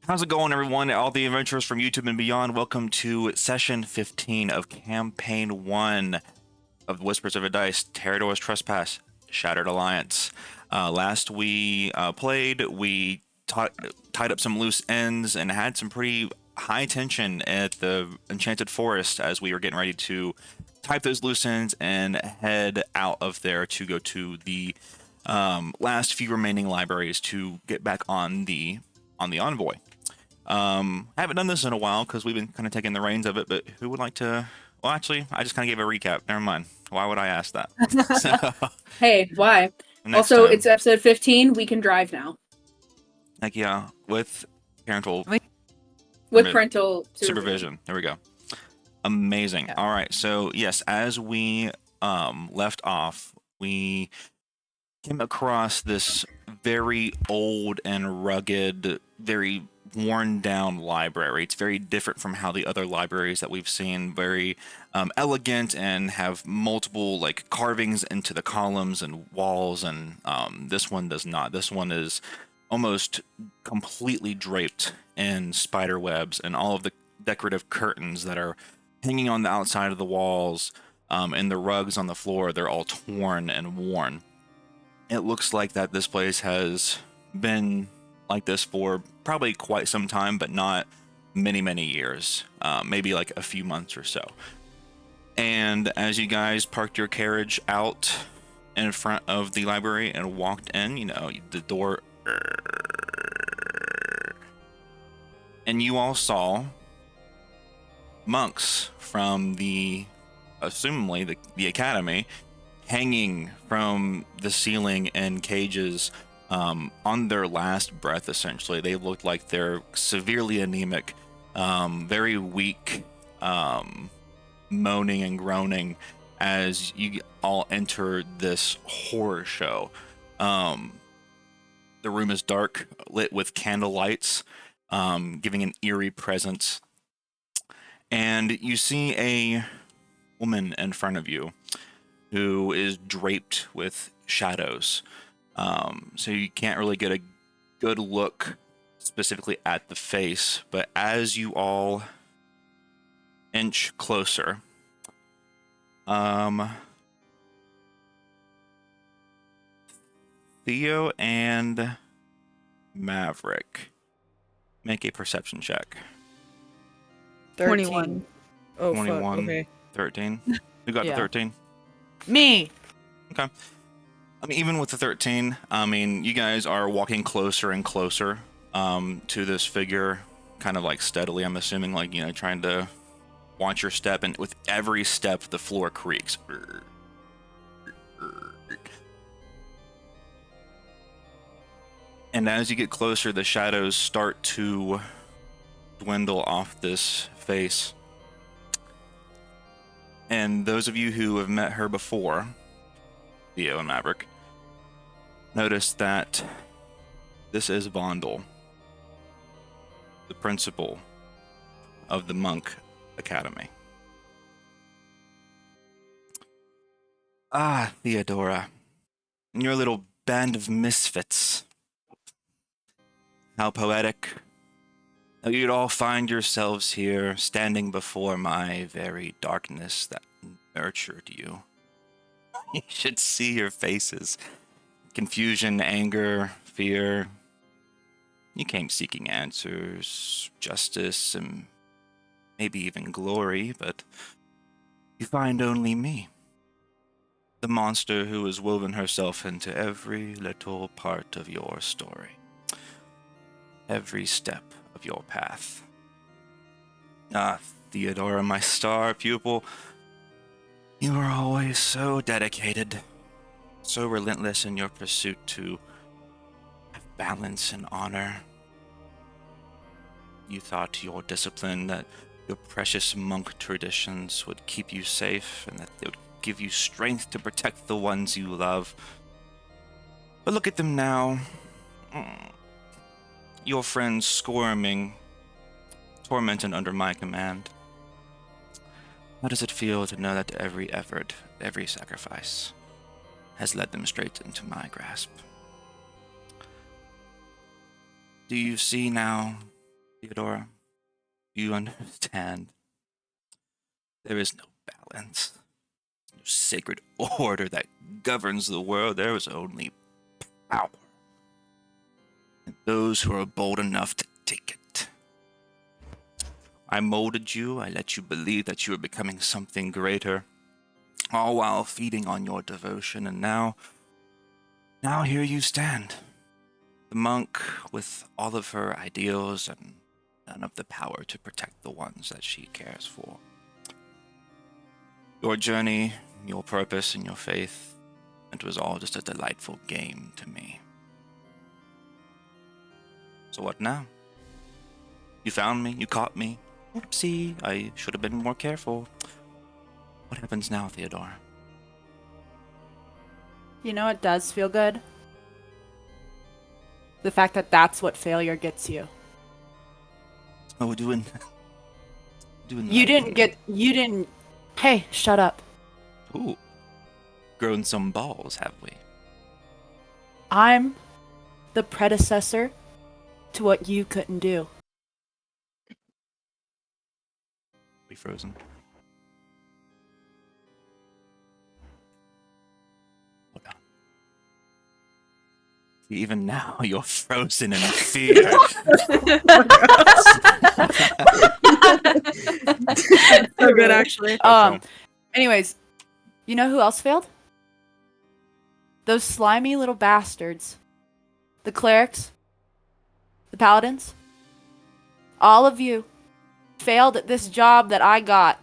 How's it going, everyone? All the adventurers from YouTube and beyond. Welcome to session 15 of campaign 1 of Whispers of a Dice, Terrador's Trespass, Shattered Alliance. Last we played, we tied up some loose ends and had some pretty high tension at the Enchanted Forest as we were getting ready to type those loose ends and head out of there to go to the last few remaining libraries to get back on the Envoy. I haven't done this in a while because we've been kind of taking the reins of it, but who would like to? Well, actually, I just kind of gave a recap. Never mind. Why would I ask that? So, Hey, why? next Also, time, it's episode 15. We can drive now. like, yeah, with parental With parental supervision. There we go. Amazing. Yeah. All right. So, yes, as we left off, we came across this very old and rugged, very worn down library. It's very different from how the other libraries that we've seen, very elegant and have multiple like carvings into the columns and walls, and this one does not. This one is almost completely draped in spider webs, and all of the decorative curtains that are hanging on the outside of the walls and the rugs on the floor, they're all torn and worn. It looks like that this place has been like this for probably quite some time, but not many years, maybe like a few months or so. And as you guys parked your carriage out in front of the library and walked in, you know, the door, and you all saw monks from assumingly the academy, hanging from the ceiling in cages on their last breath, essentially. They look like they're severely anemic, very weak, moaning and groaning as you all enter this horror show. The room is dark, lit with candle lights, giving an eerie presence. And you see a woman in front of you who is draped with shadows. So you can't really get a good look specifically at the face, but as you all inch closer, Theo and Maverick, make a perception check. 21. Oh, 21, fuck. Okay. 13. Who got the 13? Me. Okay. I mean, even with the 13, I mean, you guys are walking closer and closer to this figure, kind of like steadily, I'm assuming, like, you know, trying to watch your step, and with every step, the floor creaks. And as you get closer, the shadows start to dwindle off this face. And those of you who have met her before, Theo and Maverick, notice that this is Vondel, the principal of the Monk Academy. Ah, Theodora, and your little band of misfits. How poetic. Now you'd all find yourselves here, standing before my very darkness that nurtured you. You should see your faces. Confusion, anger, fear. You came seeking answers, justice, and maybe even glory, but you find only me. The monster who has woven herself into every little part of your story. Every step of your path. Ah, Theodora, my star pupil. You were always so dedicated, so relentless in your pursuit to have balance and honor. You thought your discipline, that your precious monk traditions would keep you safe and that they would give you strength to protect the ones you love. But look at them now. Your friends squirming, tormented under my command. How does it feel to know that every effort, every sacrifice, has led them straight into my grasp? Do you see now Theodora, you understand. There is no balance, no sacred order that governs the world. There is only power. And those who are bold enough to take it. I molded you, I let you believe that you were becoming something greater, all while feeding on your devotion, and now here you stand. The monk with all of her ideals and none of the power to protect the ones that she cares for. Your journey, your purpose, and your faith, it was all just a delightful game to me. So what now? You found me, you caught me. Oopsie, I should have been more careful. What happens now, Theodore? You know, it does feel good. The fact that that's what failure gets you. Oh, we're doing You didn't. Hey, shut up. Ooh, grown some balls, have we? I'm the predecessor to what you couldn't do. We frozen. Hold on. See, even now, you're frozen in fear. So good, actually. Anyways, you know who else failed? Those slimy little bastards. The clerics. The paladins. All of you failed at this job that I got.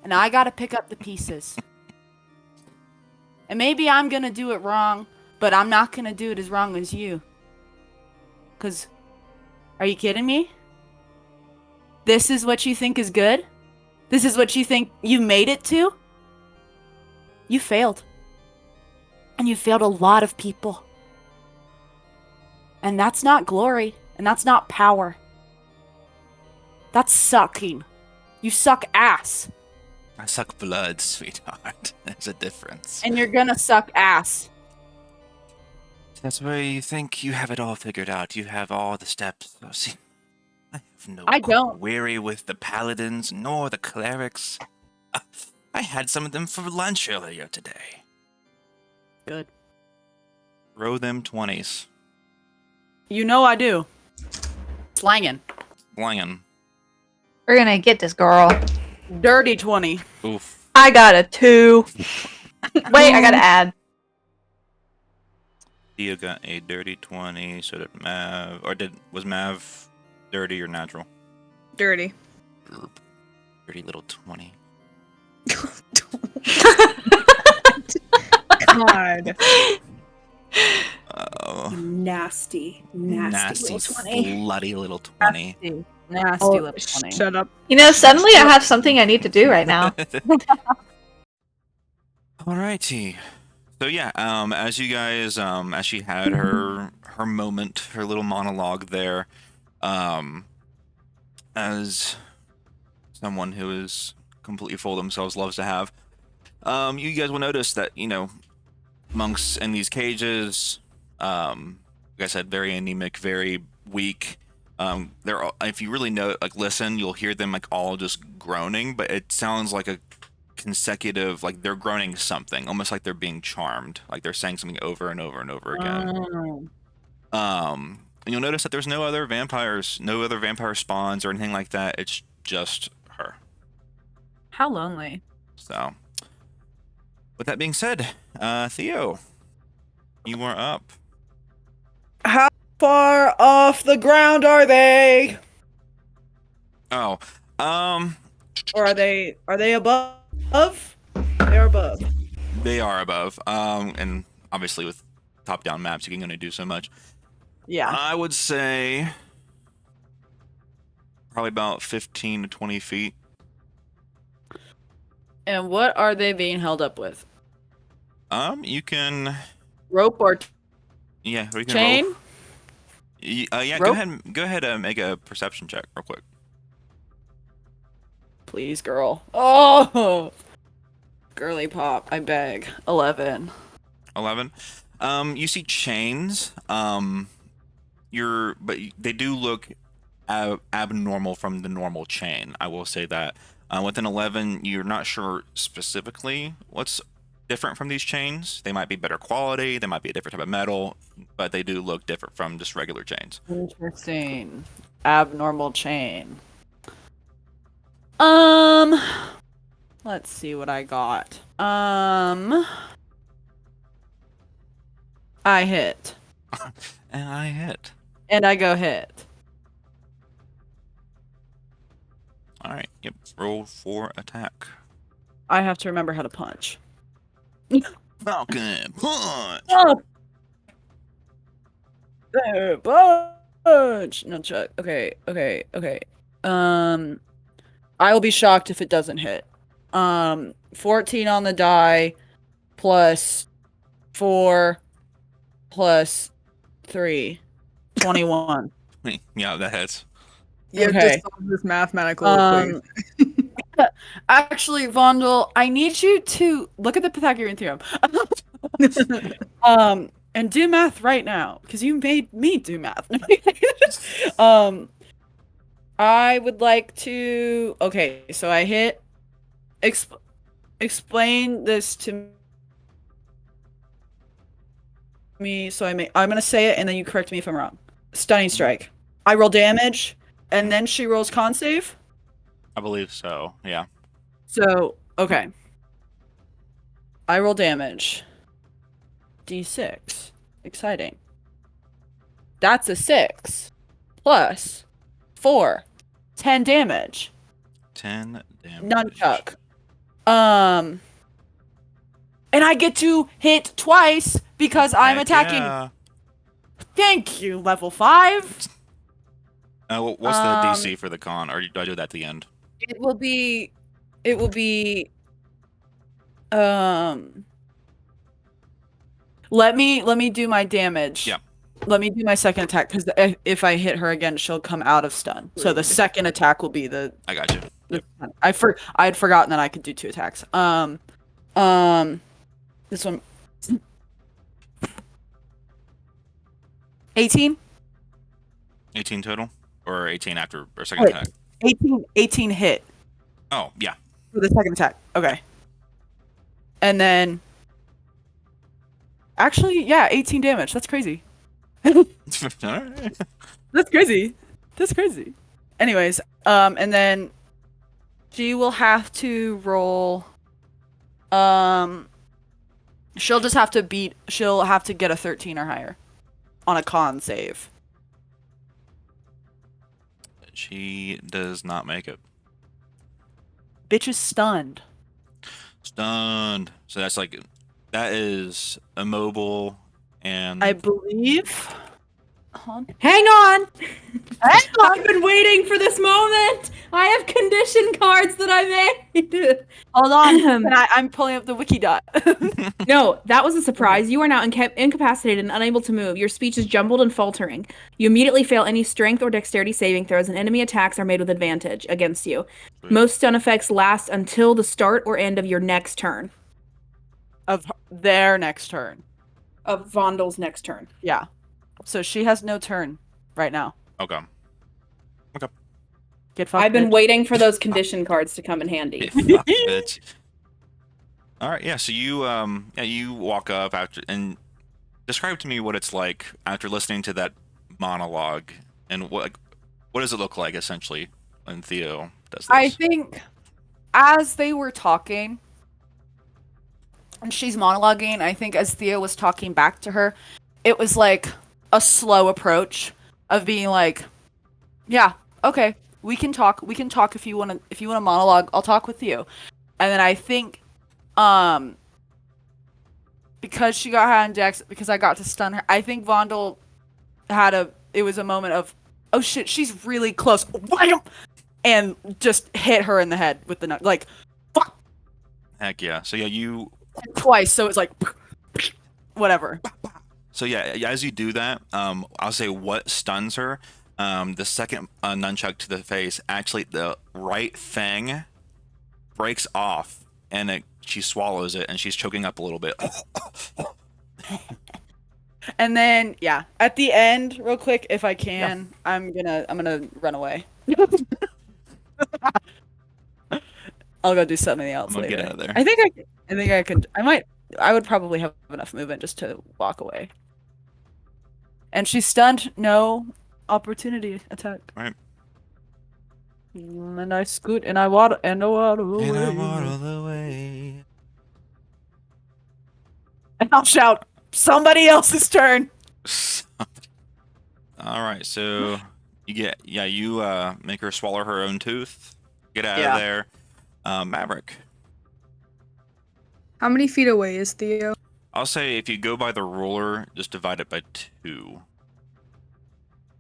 And I gotta pick up the pieces. And maybe I'm gonna do it wrong, but I'm not gonna do it as wrong as you. 'Cause, are you kidding me? This is what you think is good? This is what you think you made it to? You failed. And you failed a lot of people. And that's not glory, and that's not power. That's sucking. You suck ass. I suck blood, sweetheart. There's a difference. And you're gonna suck ass. That's where you think you have it all figured out. You have all the steps. Oh, see, I don't. query with the paladins nor the clerics. I had some of them for lunch earlier today. Good. Row them 20s. You know I do. Slangin'. Slangin'. We're gonna get this girl. Dirty 20. Oof. I got a 2. Wait, I gotta add. Theo got a dirty 20, so did Mav. Or was Mav dirty or natural? Dirty. Dirty little 20. God. Oh. Nasty little 20. Bloody little 20. Nasty little 20. Shut up. You know, suddenly I have something I need to do right now. Alrighty. So yeah, as you guys, as she had her moment, her little monologue there, as someone who is completely full of themselves loves to have, you guys will notice that, you know, monks in these cages, like I said, very anemic, very weak. They're all, if you really know, like listen, you'll hear them like all just groaning, but it sounds like a consecutive, like they're groaning something, almost like they're being charmed, like they're saying something over and over and over again. And you'll notice that there's no other vampires, no other vampire spawns or anything like that. It's just her. How lonely. So, with that being said, Theo, you are up. How far off the ground are they? Oh, Or are they above? They're above. they are above. And obviously with top-down maps, you can only do so much. Yeah. I would say probably about 15 to 20 feet. And what are they being held up with? You can, Rope or yeah, we can chain? roll. Yeah, Rope? go ahead and make a perception check real quick. Please, girl. Oh! Girly pop, I beg. 11. 11. You see chains. But they do look abnormal from the normal chain. I will say that. With an 11, you're not sure specifically what's different from these chains. They might be better quality, they might be a different type of metal, but they do look different from just regular chains. Interesting. Abnormal chain. Let's see what I got. I hit. And I hit. And I go hit. All right. Yep. Roll for attack. I have to remember how to punch. Falcon punch. Oh! Punch! No, Chuck. Okay. I will be shocked if it doesn't hit. 14 on the die, plus 4, plus 3. 21. Yeah, that hits. You Okay. just solved this mathematical equation. Actually, Vondel, I need you to look at the Pythagorean theorem. And do math right now, because you made me do math. I would like to. Okay, so I hit. Explain this to me. So I'm gonna say it, and then you correct me if I'm wrong. Stunning strike. I roll damage, and then she rolls con save. I believe so. Yeah. So okay. I roll damage. D6. Exciting. That's a 6. Plus 4. 10 damage. 10 damage. Nunchuck. And I get to hit twice because I'm Heck attacking. yeah. Thank you, level 5. What's the DC for the con? Or do I do that at the end? It will be let me do my damage. Yeah. Let me do my second attack, because if I hit her again, she'll come out of stun. So the second attack will be the. I got you. I had forgotten that I could do 2 attacks. This one. 18. 18 total, or 18 after or second attack. 18 hit Oh yeah. for the second attack. Okay. And then. Actually, yeah, 18 damage. That's crazy. Alright. That's crazy. Anyways, and then she will have to roll. She'll have to get a 13 or higher on a con save. She does not make it. Bitch is stunned. Stunned. So that is immobile and I believe. Hang on! Hang I've been waiting for this moment! I have condition cards that I made! Hold on. I'm pulling up the wiki dot. No, that was a surprise. You are now incapacitated and unable to move. Your speech is jumbled and faltering. You immediately fail any strength or dexterity saving throws, and enemy attacks are made with advantage against you. Sweet. Most stun effects last until the start or end of your next turn. Of their next turn. Of Vondel's next turn. Yeah. So she has no turn right now. Okay. Get fucked. I've been bitch. waiting for those condition cards to come in handy. Fuck, bitch. All right, yeah. So you walk up after and describe to me what it's like after listening to that monologue, and what does it look like essentially when Theo does this? I think as they were talking and she's monologuing, I think as Theo was talking back to her, it was like a slow approach of being like, yeah, okay, we can talk if you want to monologue, I'll talk with you. And then I think because she got high on dex, because I got to stun her, I think Vondel it was a moment of, oh shit, she's really close. Wham! And just hit her in the head with the like, fuck. Heck yeah. So yeah, you Twice, so it's like, whatever. So yeah, as you do that, I'll say what stuns her. The second nunchuck to the face, actually the right fang breaks off, and she swallows it, and she's choking up a little bit. And then at the end, real quick, if I can, I'm gonna run away. I'll go do something else I'm gonna later. get out of there. I think I could. I would probably have enough movement just to walk away. And she's stunned. No opportunity attack. Right. And I scoot and I waddle away. And I waddle away. And I'll shout, "Somebody else's turn." All right, so you make her swallow her own tooth. Get out Yeah. of there, Maverick. How many feet away is Theo? I'll say if you go by the ruler, just divide it by 2.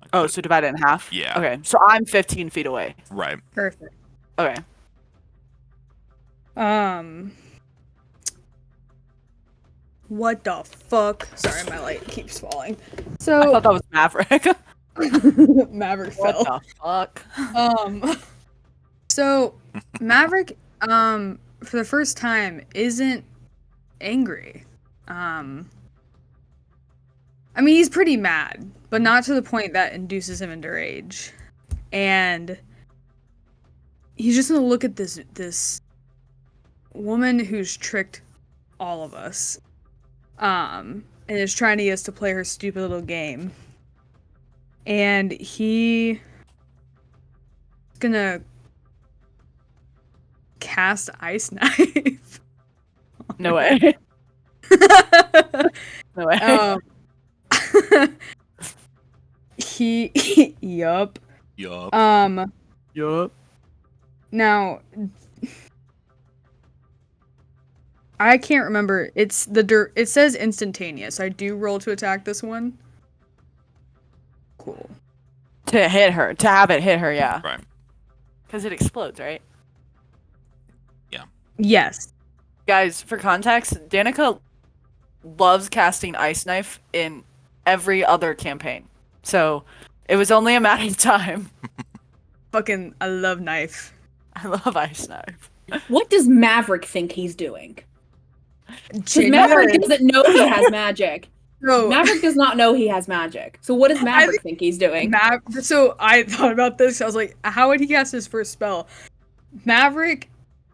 Like Oh, the- so divide it in half? Yeah. Okay, so I'm 15 feet away. right. Perfect. Okay. What the fuck? Sorry, my light keeps falling. I So thought that was Maverick. Maverick What fell. the fuck? So Maverick, for the first time, isn't angry. I mean, he's pretty mad, but not to the point that induces him into rage. And he's just gonna look at this woman who's tricked all of us, and is trying to get us to play her stupid little game. And he's gonna cast Ice Knife. No way. No way. Yup. Yup. Yup. Now, I can't remember. It says instantaneous. I do roll to attack this one. Cool. To hit her. To have it hit her, yeah. Right. Because it explodes, right? Yes. Guys, for context, Danica loves casting Ice Knife in every other campaign. So it was only a matter of time. Fucking, I love knife. I love Ice Knife. What does Maverick think he's doing? Because Genuine- Maverick doesn't know he has magic. So, Maverick does not know he has magic. So what does Maverick think he's doing? So I thought about this. I was like, how would he cast his first spell? Maverick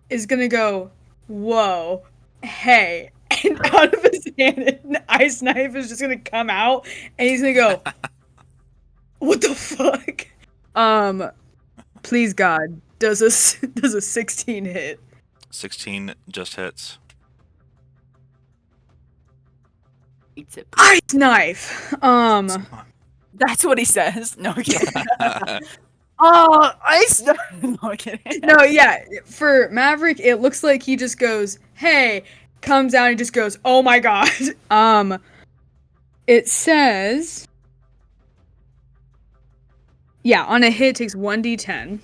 is gonna go, whoa, hey, and out of his hand, an ice knife is just gonna come out, and he's gonna go, what the fuck? Please God, does a 16 hit? 16 just hits. Eats it. Ice knife. That's what he says. No, I'm kidding. Oh, Ice Knife. No, I'm kidding. No, yeah. For Maverick, it looks like he just goes, "Hey," comes out and just goes, "Oh my god." It says, yeah, on a hit it takes 1d10.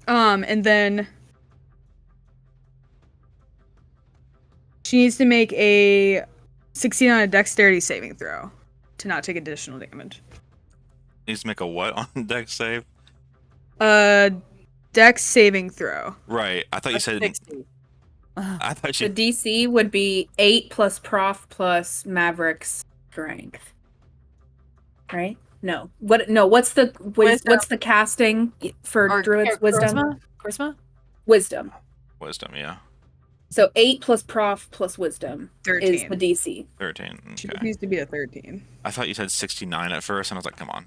And then she needs to make a 16 on a dexterity saving throw to not take additional damage. Needs to make a what on dex save? Dex saving throw. Right. I thought you said. 60. I thought The you. DC would be 8 plus Prof plus Maverick's strength. Right? No. What's the casting for Or Druid's wisdom? Charisma? Wisdom. Wisdom, yeah. So 8 plus Prof plus wisdom 13. is the DC. 13. She Okay. needs to be a 13. I thought you said 69 at first, and I was like, come on.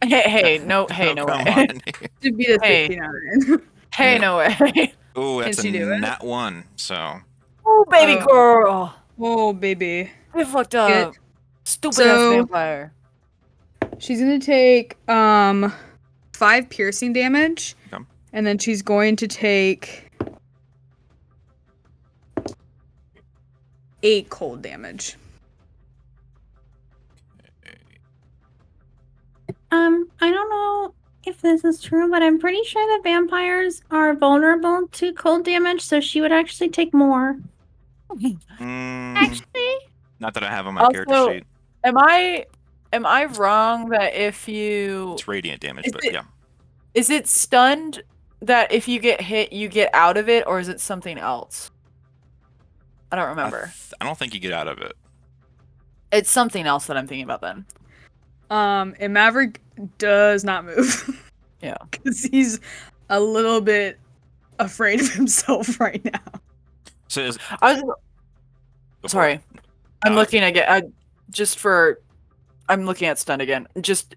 Hey, no Come way. on. Should be a Hey. 69. Hey, no way. Oh, that's Can she do a it? nat 1, so. Oh, baby Oh. girl. Oh, baby. I fucked up. Stupid So- ass vampire. She's gonna take 5 piercing damage. Okay. And then she's going to take 8 cold damage. I don't know if this is true, but I'm pretty sure that vampires are vulnerable to cold damage, so she would actually take more. Actually, Not that I have on my Also- character sheet. Am I wrong that if you It's radiant damage, Is but it- yeah. is it stunned that if you get hit you get out of it, or is it something else? I don't remember. I don't think you get out of it. It's something else that I'm thinking about then. And Maverick does not move. Yeah. Because he's a little bit afraid of himself right now. So is, I was go for sorry. it. I'm looking again. I'm looking at stun again.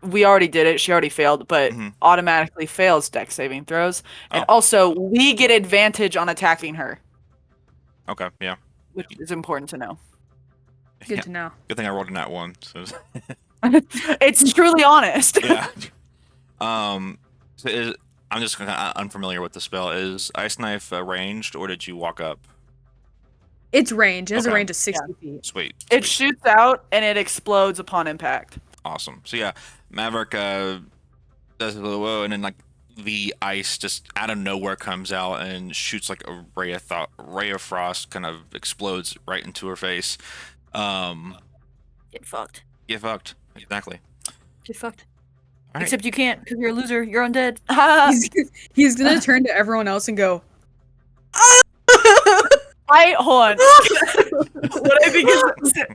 We already did it. She already failed, but automatically fails dex saving throws, and also we get advantage on attacking her. Okay, yeah. Which is important to know. Good to know. Good thing I rolled a nat 1. So. It's truly honest. Yeah. So I'm just kind of unfamiliar with the spell. Is Ice Knife ranged, or did you walk up? It's range. It has a Okay. range of 60 feet. Sweet. It shoots out and it explodes upon impact. Awesome. So yeah, Maverick does a little whoa, and then like the ice just out of nowhere comes out and shoots like a ray of frost, kind of explodes right into her face. Get fucked. Get fucked. Exactly. Get fucked. All right. Except you can't because you're a loser. You're undead. He's gonna turn to everyone else and go, Hold on. What I think is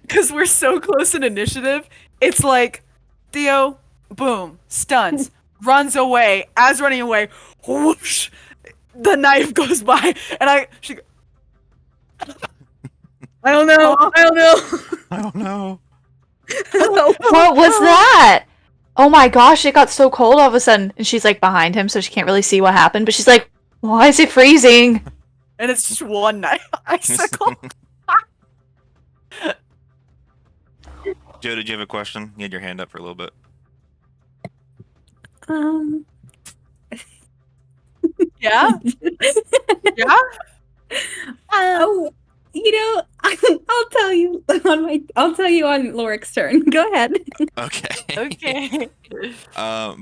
because we're so close in initiative, it's like Theo, boom, stuns, runs away. As running away, whoosh, the knife goes by, and I I don't know. I don't know. What was that? Oh my gosh, it got so cold all of a sudden. And she's like behind him, so she can't really see what happened. But she's like, why is it freezing? and it's just one knife icicle. Joe, did you have a question? You had your hand up for a little bit. Yeah. Yeah. Oh, I'll tell you on Lorik's turn. Go ahead. Okay. Okay.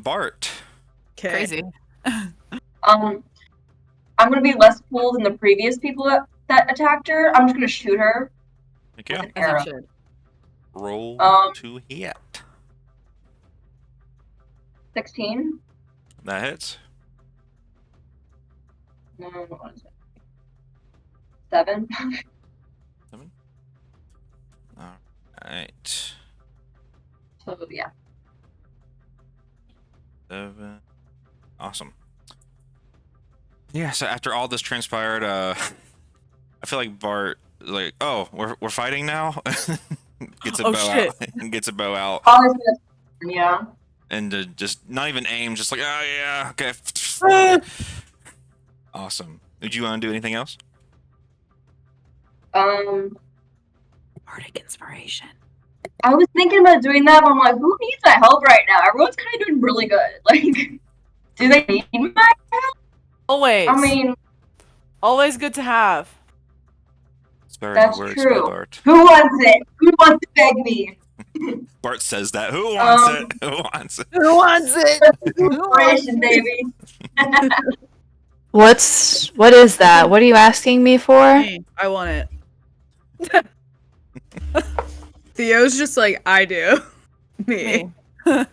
Bart. Crazy. I'm gonna be less cool than the previous people that attacked her. I'm just gonna shoot her Thank you. with an arrow. Roll to hit. 16. That hits. No, what is it? 7. 7. All right. So yeah. 7. Awesome. Yeah. So after all this transpired, I feel like Bart, like, oh, we're fighting now. Gets a bow shit. out. Gets a bow out. Yeah. And just not even aim, just like, oh yeah, okay. Awesome. Did you want to do anything else? Bardic inspiration. I was thinking about doing that, but I'm like, who needs my help right now? Everyone's kind of doing really good. Like, do they need my help? Always. I mean, always good to have. Sparing that's words true. by Bart. Who wants it? Who wants to beg me? Bart says that. Who wants it? Who wants it? Who wants it? Inspiration, baby. What is that? What are you asking me for? I want it. Theo's just like, I do. Me. What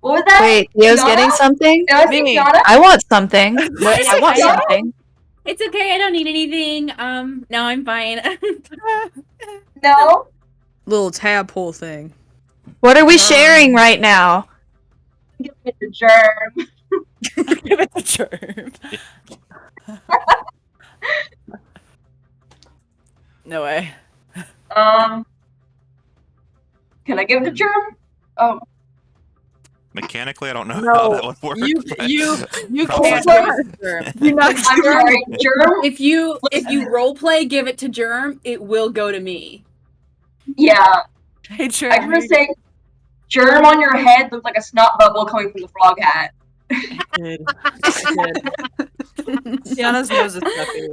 was that? Wait, Theo's Fiona? getting something? Did I say Me. Fiona? I want something. I want Fiona? something. It's okay. I don't need anything. No, I'm fine. No? Little tadpole thing. What are we sharing right now? Give it the germ. Give it the germ. No way. Can I give it the germ? Oh. Mechanically, I don't know No, how that would work. You but- you Probably can't not. give it the germ. I'm sorry, germ? If you roleplay, give it to Germ, it will go to me. Yeah. Hey, germ. I'm gonna say germ on your head looks like a snot bubble coming from the frog hat. Good. Tiana's nose is stuffy.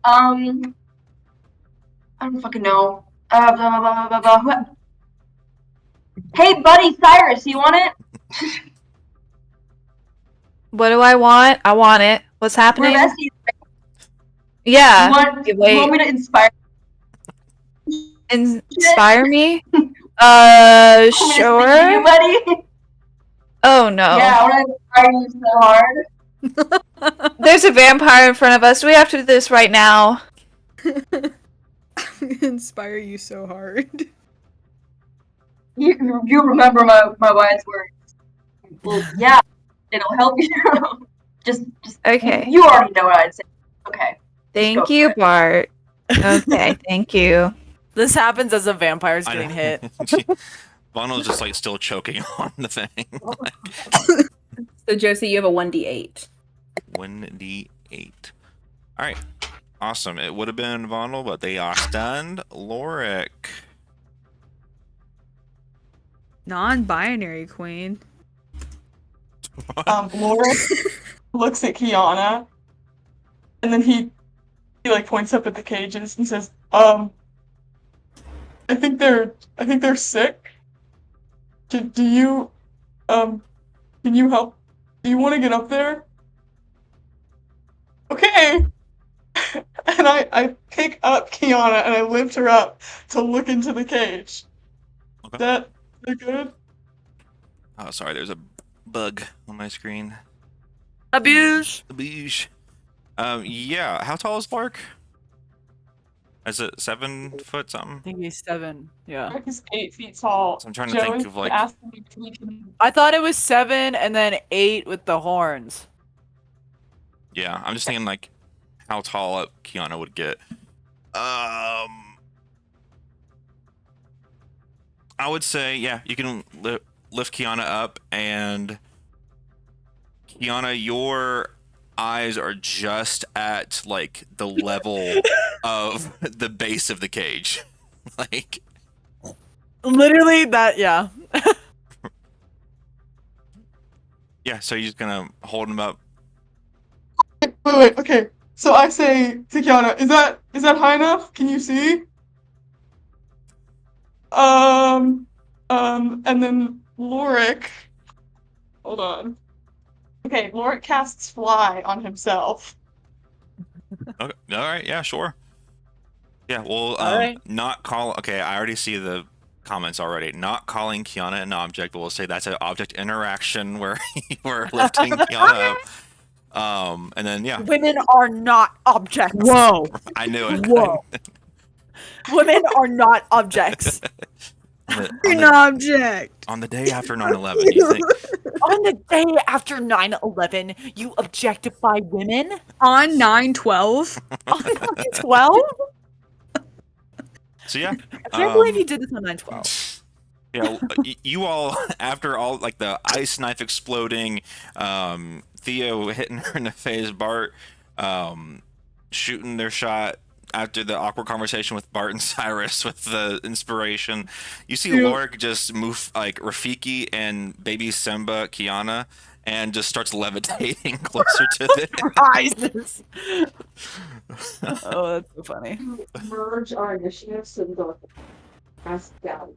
I don't fucking know. Blah, blah, blah, blah, blah, blah. Hey, buddy, Cyrus, you want it? What do I want? I want it. What's We're happening? besties. Yeah. You want Wait. me to inspire? Inspire me? Want me to sing to you, Sure. buddy? Oh no. Yeah, I want to inspire you so hard. There's a vampire in front of us. We have to do this right now. Inspire you so hard. You remember my wise words. Well, yeah, it'll help you. just Okay. You already know what I'd say. Okay. Thank you, Bart. Okay, thank you. This happens as a vampire's getting hit. Vonal's just like still choking on the thing. So Josie, you have a 1d8. 1d8. All right, awesome. It would have been Vonal, but they are stunned. Lorik. Non-binary queen. Lorik looks at Kiana, and then he like points up at the cages and says, I think they're sick. Do you, can you help? Do you want to get up there? Okay. And I pick up Kiana and I lift her up to look into the cage. Okay. Is that good? Oh, sorry, there's a bug on my screen. Abuse. Abuse. Yeah. How tall is Lark? Is it 7 foot I something? think he's 7. Yeah. He's 8 feet tall. So I'm trying to think of like. I thought it was 7 and then 8 with the horns. Yeah, I'm just thinking like how tall up Kiana would get. I would say you can lift Kiana up, and Kiana, your eyes are just at like the level of the base of the cage. Like Literally that, yeah. yeah, so you're just gonna hold him up. Wait, okay. So I say to Kiana, is that high enough? Can you see? And then Lorik. Hold on. Okay, Lorik casts fly on himself. Okay. All right. Yeah. Sure. Yeah. Well, All right. not call. Okay. I already see the comments already. Not calling Kiana an object, but we'll say that's an object interaction where we're lifting Kiana up. And then Women are not objects. Whoa. I knew it. Whoa. Women are not objects. An object. On the day after 9/11, you think? On the day after 9/11, you objectify women? On 9/12. On 9/12? So yeah. I can't believe you did this on 9/12. Yeah, you all, after all, like the ice knife exploding, Theo hitting her in the face, Bart shooting their shot after the awkward conversation with Bart and Cyrus with the inspiration. You see Lorik just move like Rafiki and baby Simba, Kiana, and just starts levitating closer to them. Rises. Oh, that's so funny. Merge our initiatives and go ask down.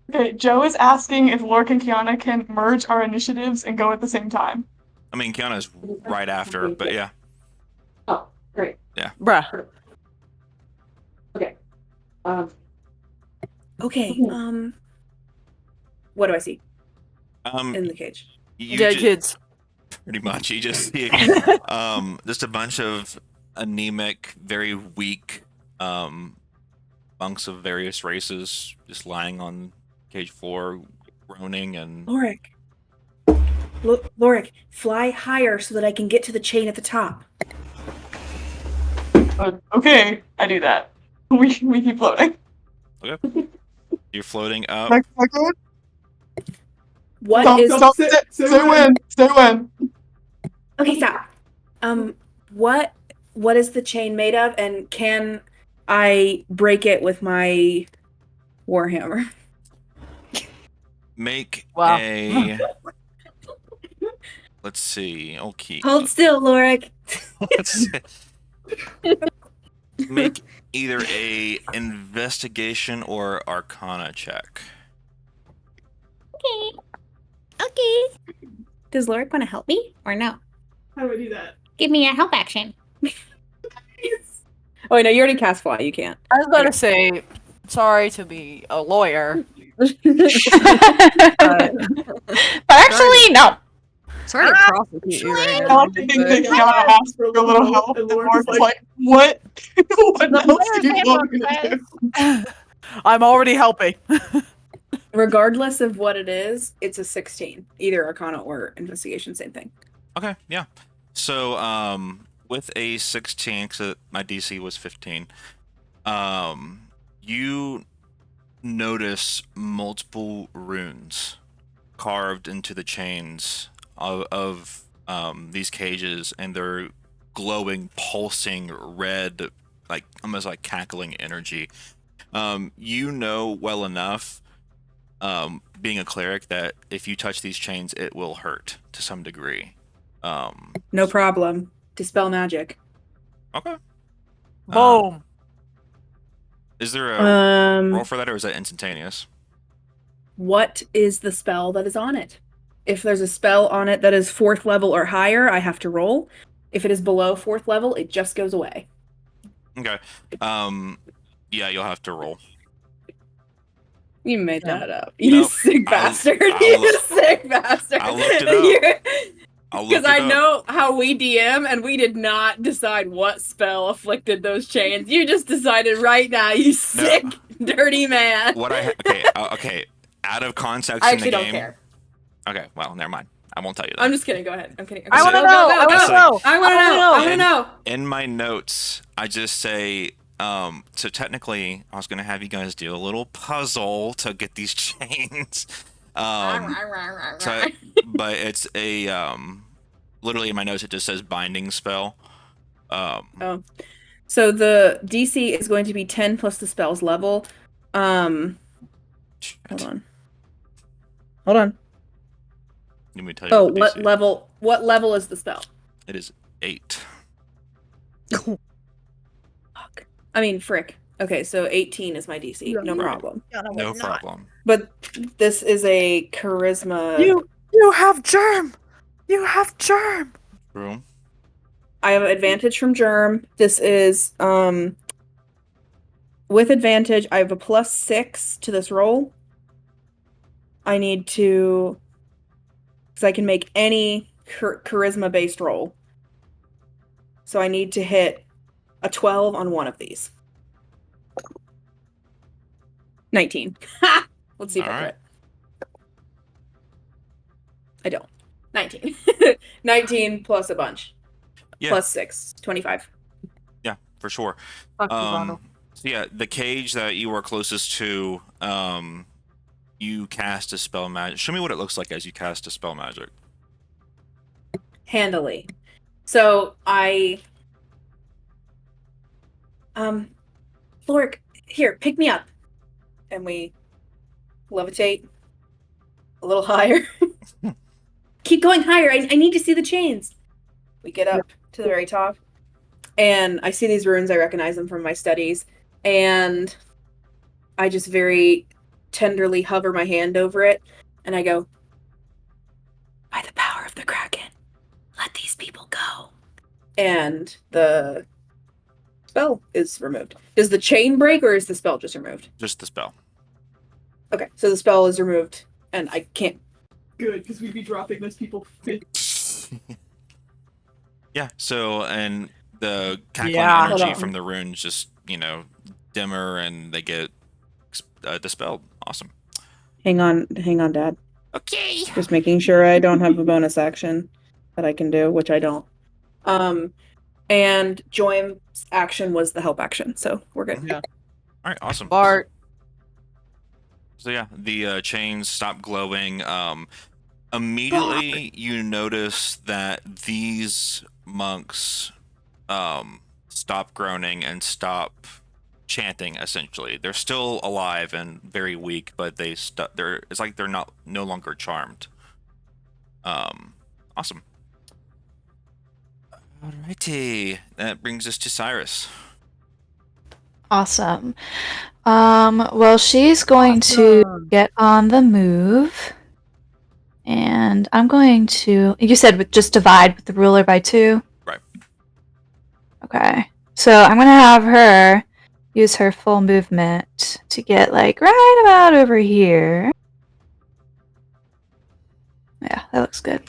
Okay, Joe is asking if Lorik and Kiana can merge our initiatives and go at the same time. I mean, Kiana's right after, but yeah. Oh, great. Bruh. Okay. Okay. What do I see in the cage? Dead kids. Pretty much. You just see just a bunch of anemic, very weak monks of various races just lying on cage floor, groaning and. Lorik. Lorik, fly higher so that I can get to the chain at the top. Okay, I do that. We keep floating. Okay. You're floating up. Next second. Stay when. Okay, stop. What is the chain made of, and can I break it with my warhammer? Make Wow. a. Let's see. Okay. Hold still, Lorik. Let's see. Make either a investigation or arcana check. Okay. Does Lorik want to help me or no? How do I do that? Give me a help action. Oh, no, you already cast fly. You can't. I was about to say, sorry to be a lawyer. But actually, no. Sorry to prosecute you right I now. like to think that Kiana asked for a little help, and Lord was like, "What? What else do you want me to do?" I'm already helping. Regardless of what it is, it's a 16. Either Arcana or Investigation, same thing. Okay, yeah. So, with a 16, because my DC was 15, you notice multiple runes carved into the chains of these cages, and they're glowing, pulsing red, like almost like cackling energy. You know well enough, being a cleric, that if you touch these chains, it will hurt to some degree. No problem. Dispel magic. Okay. Boom. Is there a roll Um, for that, or is that instantaneous? what is the spell that is on it? If there's a spell on it that is 4th level or higher, I have to roll. If it is below 4th level, it just goes away. Okay. Yeah, you'll have to roll. You made Yeah. that up. You Nope. sick bastard. I'll You look- sick bastard. I looked it up. I'll look Because it I up. know how we DM, and we did not decide what spell afflicted those chains. You just decided right now, you sick, dirty man. What okay. Out of context I in the actually game. don't care. Okay, well, never mind. I won't tell you that. I'm just kidding. Go ahead. I'm kidding. I want to Go, know. go, go, I want go. to know. I want to know. I want to know. In my notes, I just say, so technically, I was going to have you guys do a little puzzle to get these chains. But it's a, literally in my notes, it just says binding spell. So the DC is going to be 10 plus the spell's level. Hold on. Let me tell you. Oh, what the what DC. level? What level is the spell? It is 8. Fuck. I mean, frick. Okay, so 18 is my DC. No Right. problem. No problem. But this is a charisma. You have germ. You have germ. True. I have advantage from Germ. This is with advantage. I have a +6 to this roll. I need to, because I can make any charisma based roll. So I need to hit a 12 on one of these. 19. Ha! Let's see if All I right. crit. I don't. 19. 19 plus a bunch. Yeah. Plus 6. 25. Yeah, for sure. Fuck you, Bono. So yeah, the cage that you are closest to, you cast a spell magic. Show me what it looks like as you cast a spell magic. Handily. So I Lork, here, pick me up. And we levitate a little higher. Keep going higher. I need to see the chains. We get up to the very top. And I see these runes. I recognize them from my studies. And I just very tenderly hover my hand over it. And I go, by the power of the Kraken, let these people go. And the spell is removed. Does the chain break, or is the spell just removed? Just the spell. Okay, so the spell is removed, and I can't. Good, because we'd be dropping those people. Yeah, so, and the cackling Yeah. Hold energy on. from the runes just, dimmer, and they get dispelled. Awesome. Hang on, Dad. Okay. Just making sure I don't have a bonus action that I can do, which I don't. And Joim's action was the help action, so we're good. Yeah. All right, awesome. Bart. So yeah, the chains stop glowing. Immediately you notice that these monks stop groaning and stop chanting. Essentially, they're still alive and very weak, but it's like they're no longer charmed. Awesome. Alrighty, that brings us to Cyrus. Awesome. Well, she's going to get on the move. And I'm going to... You said just divide with the ruler by 2? Right. Okay. So I'm going to have her use her full movement to get, like, right about over here. Yeah, that looks good.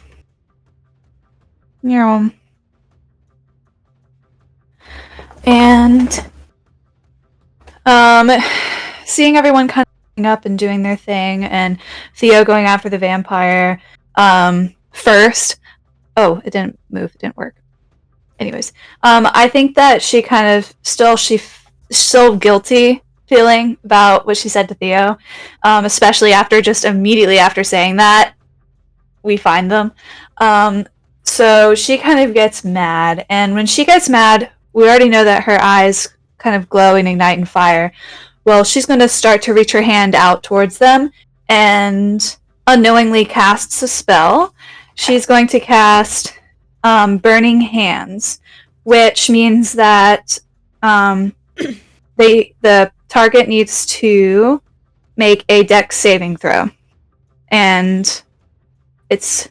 Yeah. And seeing everyone kind of up and doing their thing, and Theo going after the vampire first. Oh, it didn't move. It didn't work. Anyways, I think that she kind of still guilty feeling about what she said to Theo, especially after just immediately after saying that we find them. So she kind of gets mad, and when she gets mad, we already know that her eyes kind of glow and ignite in fire. Well, she's going to start to reach her hand out towards them and unknowingly casts a spell. She's going to cast Burning Hands, which means that the target needs to make a dex saving throw. And it's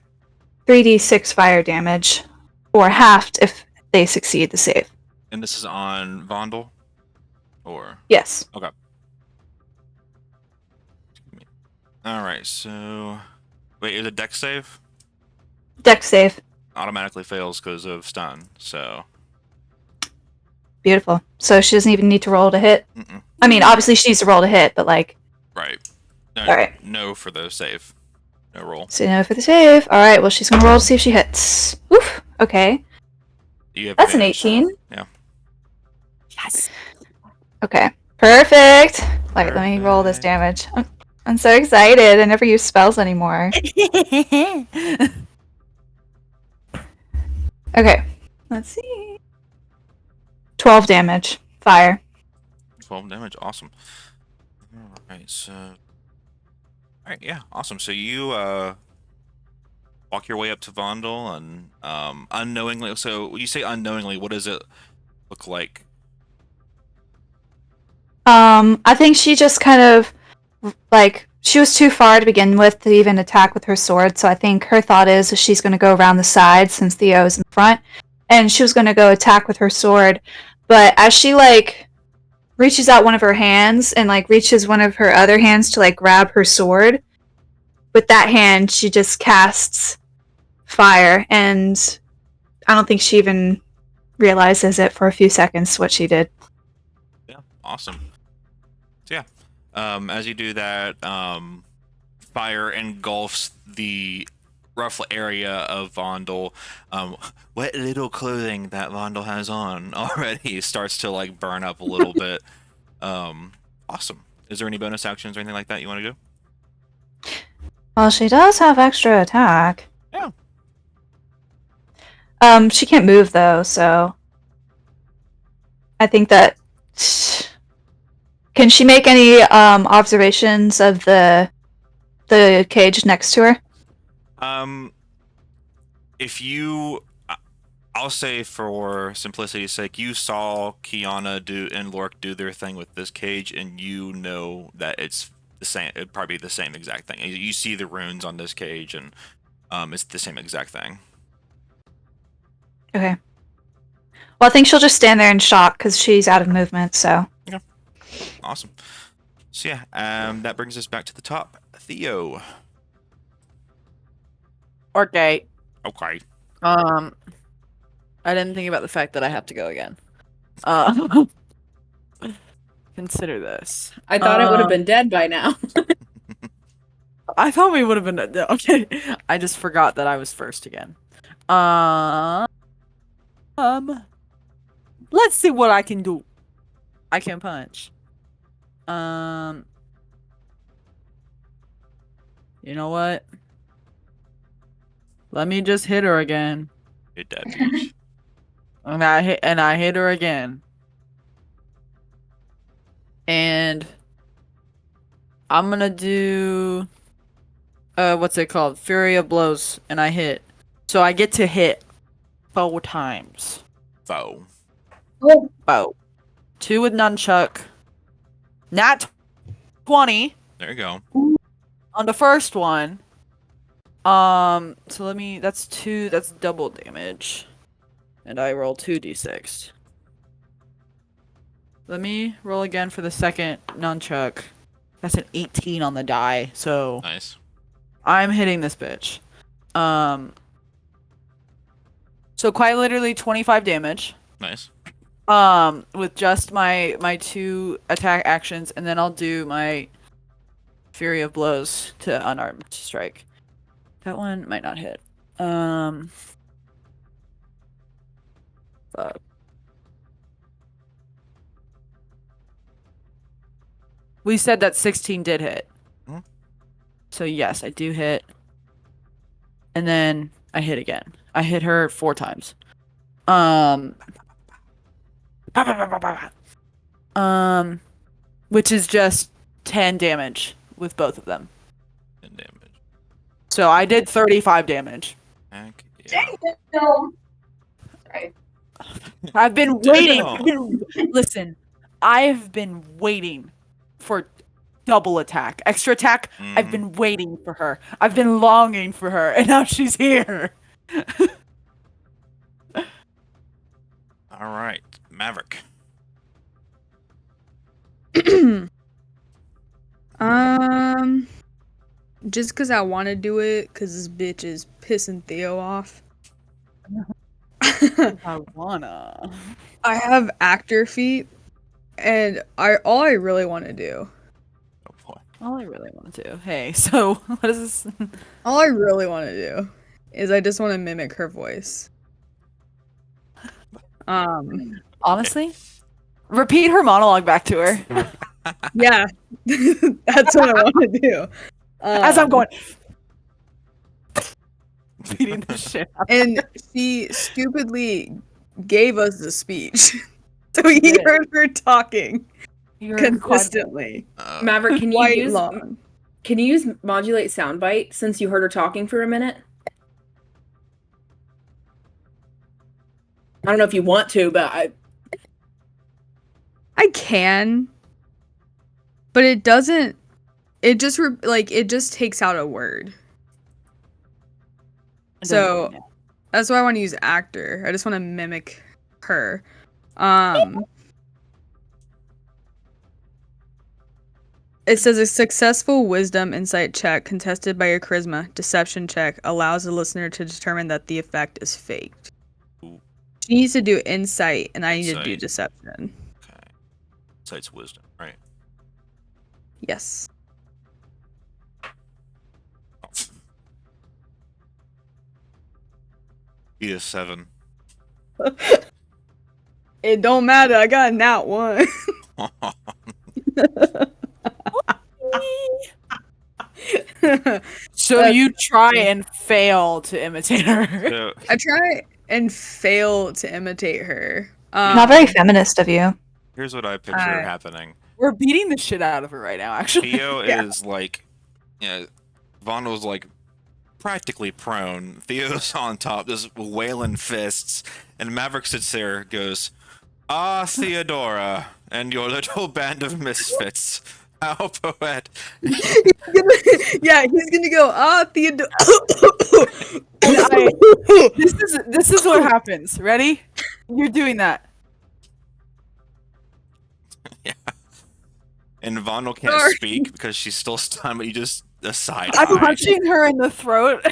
3d6 fire damage, or halved if they succeed the save. And this is on Vondel? Or? Yes. Okay. Alright, so... Wait, is it dex save? Dex save. Automatically fails because of stun, so... Beautiful. So she doesn't even need to roll to hit? Mm-mm. I mean, obviously she needs to roll to hit, but like... Right. No, Alright. No for the save. No roll. So no for the save. Alright, well she's gonna roll to see if she hits. Oof. Okay. You have That's an advantage. 18. Yeah. Yes. Okay. Perfect. Like, let me roll this damage. I'm so excited. I never use spells anymore. Okay. Let's see. 12 damage. Fire. 12 damage. Awesome. Alright, so... Alright, yeah. Awesome. So you, walk your way up to Vondel and, unknowingly... So, when you say unknowingly, what does it look like? I think she just kind of, like, she was too far to begin with to even attack with her sword, so I think her thought is she's going to go around the side since Theo's in front, and she was going to go attack with her sword, but as she, like, reaches out one of her hands and, like, reaches one of her other hands to, like, grab her sword, with that hand, she just casts fire, and I don't think she even realizes it for a few seconds what she did. Yeah, awesome. So yeah, as you do that, fire engulfs the rough area of Vondel. What little clothing that Vondel has on already starts to like burn up a little bit. Awesome. Is there any bonus actions or anything like that you want to do? Well, she does have extra attack. Yeah. She can't move though, so I think that. Can she make any observations of the cage next to her? If you, I'll say for simplicity's sake, you saw Kiana and Lork do their thing with this cage, and you know that it's the same. It'd probably be the same exact thing. You see the runes on this cage, and it's the same exact thing. Okay. Well, I think she'll just stand there in shock because she's out of movement. So. Okay. Awesome. So yeah, that brings us back to the top. Theo. Okay. Okay. I didn't think about the fact that I have to go again. Consider this. I thought it would have been dead by now. I thought we would have been okay. I just forgot that I was first again. Let's see what I can do. I can punch. You know what? Let me just hit her again. Hit that bitch. And I hit her again. And I'm gonna do what's it called? Fury of Blows, and I hit. So I get to hit 4 times. Foe. Oh, Bow. 2 with nunchuck. Nat 20 There you go. on the first one. So that's double damage. And I roll 2d6. Let me roll again for the second nunchuck. That's an 18 on the die, so Nice. I'm hitting this bitch. So quite literally 25 damage. Nice. With just my 2 attack actions, and then I'll do my Fury of Blows to unarmed strike. That one might not hit. Fuck. We said that 16 did hit. Mhm. So yes, I do hit. And then I hit again. I hit her 4 times. Which is just 10 damage with both of them. 10 damage. So I did 35 damage. Heck yeah. No. Sorry. I've been waiting. Damn. Listen, I've been waiting for double attack. Extra attack, I've been waiting for her. I've been longing for her, and now she's here. All right, Maverick. Just because I want to do it, because this bitch is pissing Theo off. I wanna. I have actor feet, and all I really want to do. Oh boy. All I really want to do. Hey, so what is this? All I really want to do is I just want to mimic her voice. Honestly, repeat her monologue back to her Yeah, that's what I want to do. as I'm going. Beating the shit out. And she stupidly gave us the speech, so he did. heard her talking You're consistently. Maverick, can you Quite use long. modulate soundbite since you heard her talking for a minute? I don't know if you want to, but I can, but it doesn't. It just it just takes out a word. So that's why I want to use actor. I just want to mimic her. It says a successful wisdom insight check contested by your charisma deception check allows the listener to determine that the effect is faked. Ooh. She needs to do insight, and I need to do Insight. deception. Okay. Insight's wisdom, right? Yes. He is 7. It don't matter. I got a nat 1. So you try and fail to imitate her. So, I try and fail to imitate her. Not very feminist of you. here's what I picture Uh, happening. We're beating the shit out of her right now, actually. Theo Yeah. is like, Vondel's like practically prone. Theo's on top, just wailing fists, and Maverick sits there, goes, "Ah, Theodora, and your little band of misfits. How poetic." Yeah, he's gonna go, Theodore. This is what happens. Ready? You're doing that. Yeah. And Vondel can't Sorry. speak because she's still stunned, but you just a side I'm eye. punching her in the throat.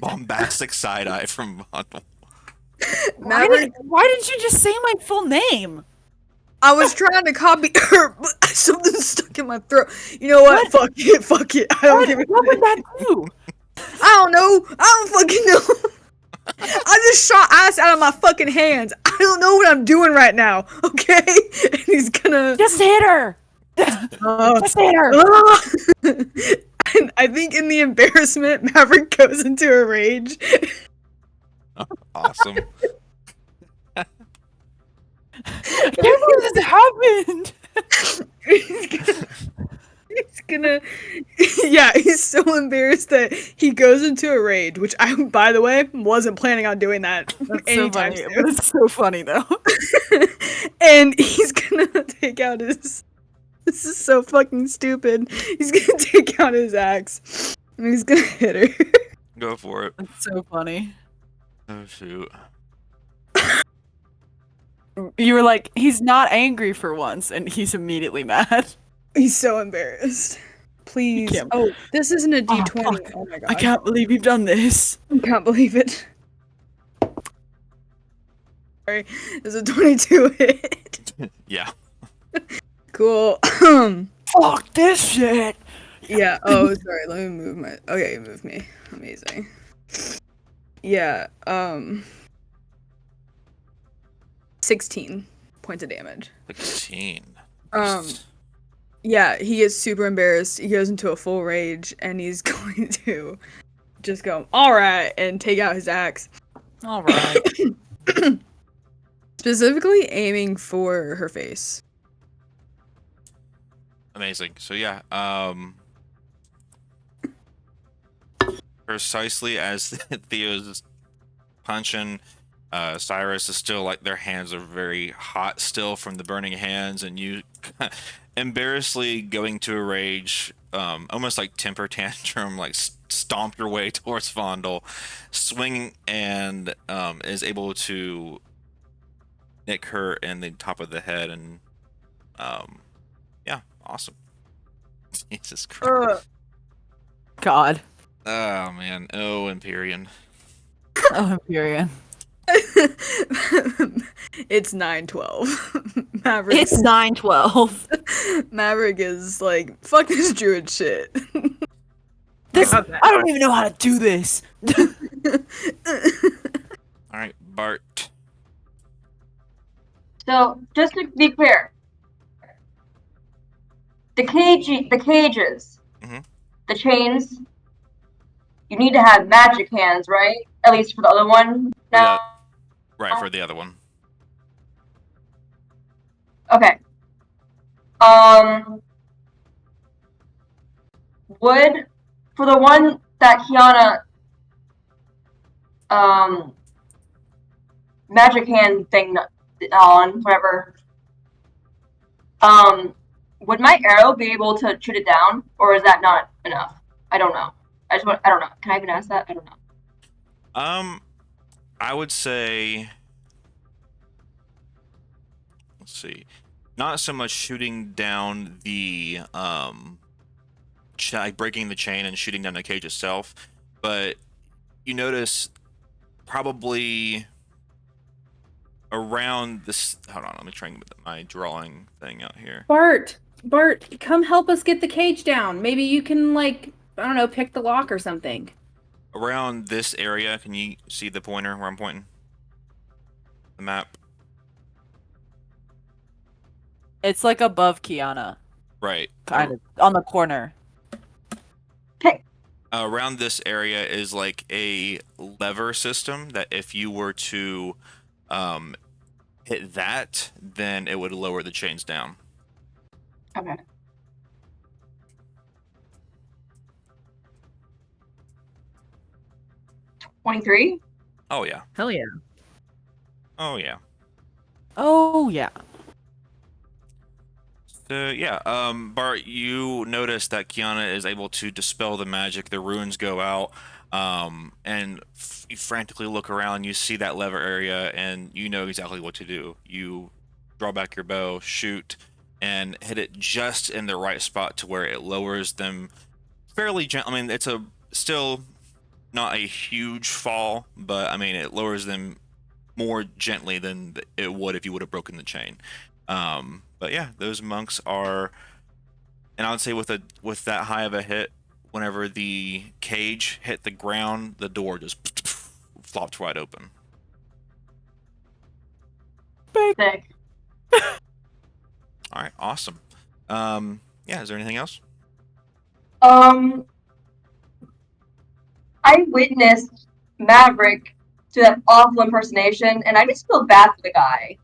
Bombastic side eye from Vondel. Why did you just say my full name? I was trying to copy her, but something stuck in my throat. You know what? Fuck it. I don't give a What would that do? I don't know. I don't fucking know. I just shot ice out of my fucking hands. I don't know what I'm doing right now. Okay? And he's gonna Just hit her. Just hit her. And I think in the embarrassment, Maverick goes into a rage. Awesome. I can't believe this happened. He's gonna yeah, he's so embarrassed that he goes into a rage, which I, by the way, wasn't planning on doing that That's so anytime funny. soon. But it's so funny though. And he's gonna take out his. This is so fucking stupid. He's gonna take out his axe and he's gonna hit her. Go for it. It's so funny. Oh shoot. You were like, he's not angry for once, and he's immediately mad. He's so embarrassed. Please. can't- Oh, this isn't a Oh, D20. fuck. Oh my god. I can't believe you've done this. I can't believe it. Sorry, is a 22 hit? Yeah. Cool. Fuck this shit. Yeah. Oh, sorry. Let me move my. Okay, you moved me. Amazing. Yeah. 16 points of damage. 16. Yeah, he is super embarrassed. He goes into a full rage, and he's going to just go, all right, and take out his axe. All right. Specifically aiming for her face. Amazing. So yeah, precisely as Theo's punching, Cyrus is still like their hands are very hot still from the burning hands, and you embarrassingly going to a rage, almost like temper tantrum, like stomp your way towards Vondel, swing and is able to nick her in the top of the head, and yeah, awesome. Jesus Christ. God. Oh man, oh Empyrean. Oh, Empyrean. It's 9/12. Maverick. It's 9/12. Maverick is like, fuck this druid shit. This, I don't even know how to do this. All right, Bart. So, just to be clear, the cages, Mhm. the chains, you need to have magic hands, right? At least for the other one. Now, Right, for the other one. okay. Would for the one that Kiana magic hand thing on whatever, would my arrow be able to shoot it down, or is that not enough? I don't know. I don't know. Can I even ask that? I don't know. I would say, let's see, not so much shooting down the like breaking the chain and shooting down the cage itself, but you notice probably around this. Hold on, let me try and get my drawing thing out here. Bart, come help us get the cage down. Maybe you can, like, I don't know, pick the lock or something. Around this area, can you see the pointer where I'm pointing? The map. It's like above Kiana, Right. kind of on the corner. Around this area is like a lever system that if you were to hit that, then it would lower the chains down. Okay. $23? Oh yeah. Hell yeah. Oh yeah. Oh yeah. So yeah, Bart, you notice that Kiana is able to dispel the magic. The runes go out, and you frantically look around. You see that lever area, and you know exactly what to do. You draw back your bow, shoot, and hit it just in the right spot to where it lowers them fairly gently. I mean, it's still not a huge fall, but I mean, it lowers them more gently than it would if you would have broken the chain. But yeah, those monks are, and I would say with that high of a hit, whenever the cage hit the ground, the door just flopped wide open. Sick. All right, awesome. Yeah, is there anything else? I witnessed Maverick do that awful impersonation, and I just feel bad for the guy.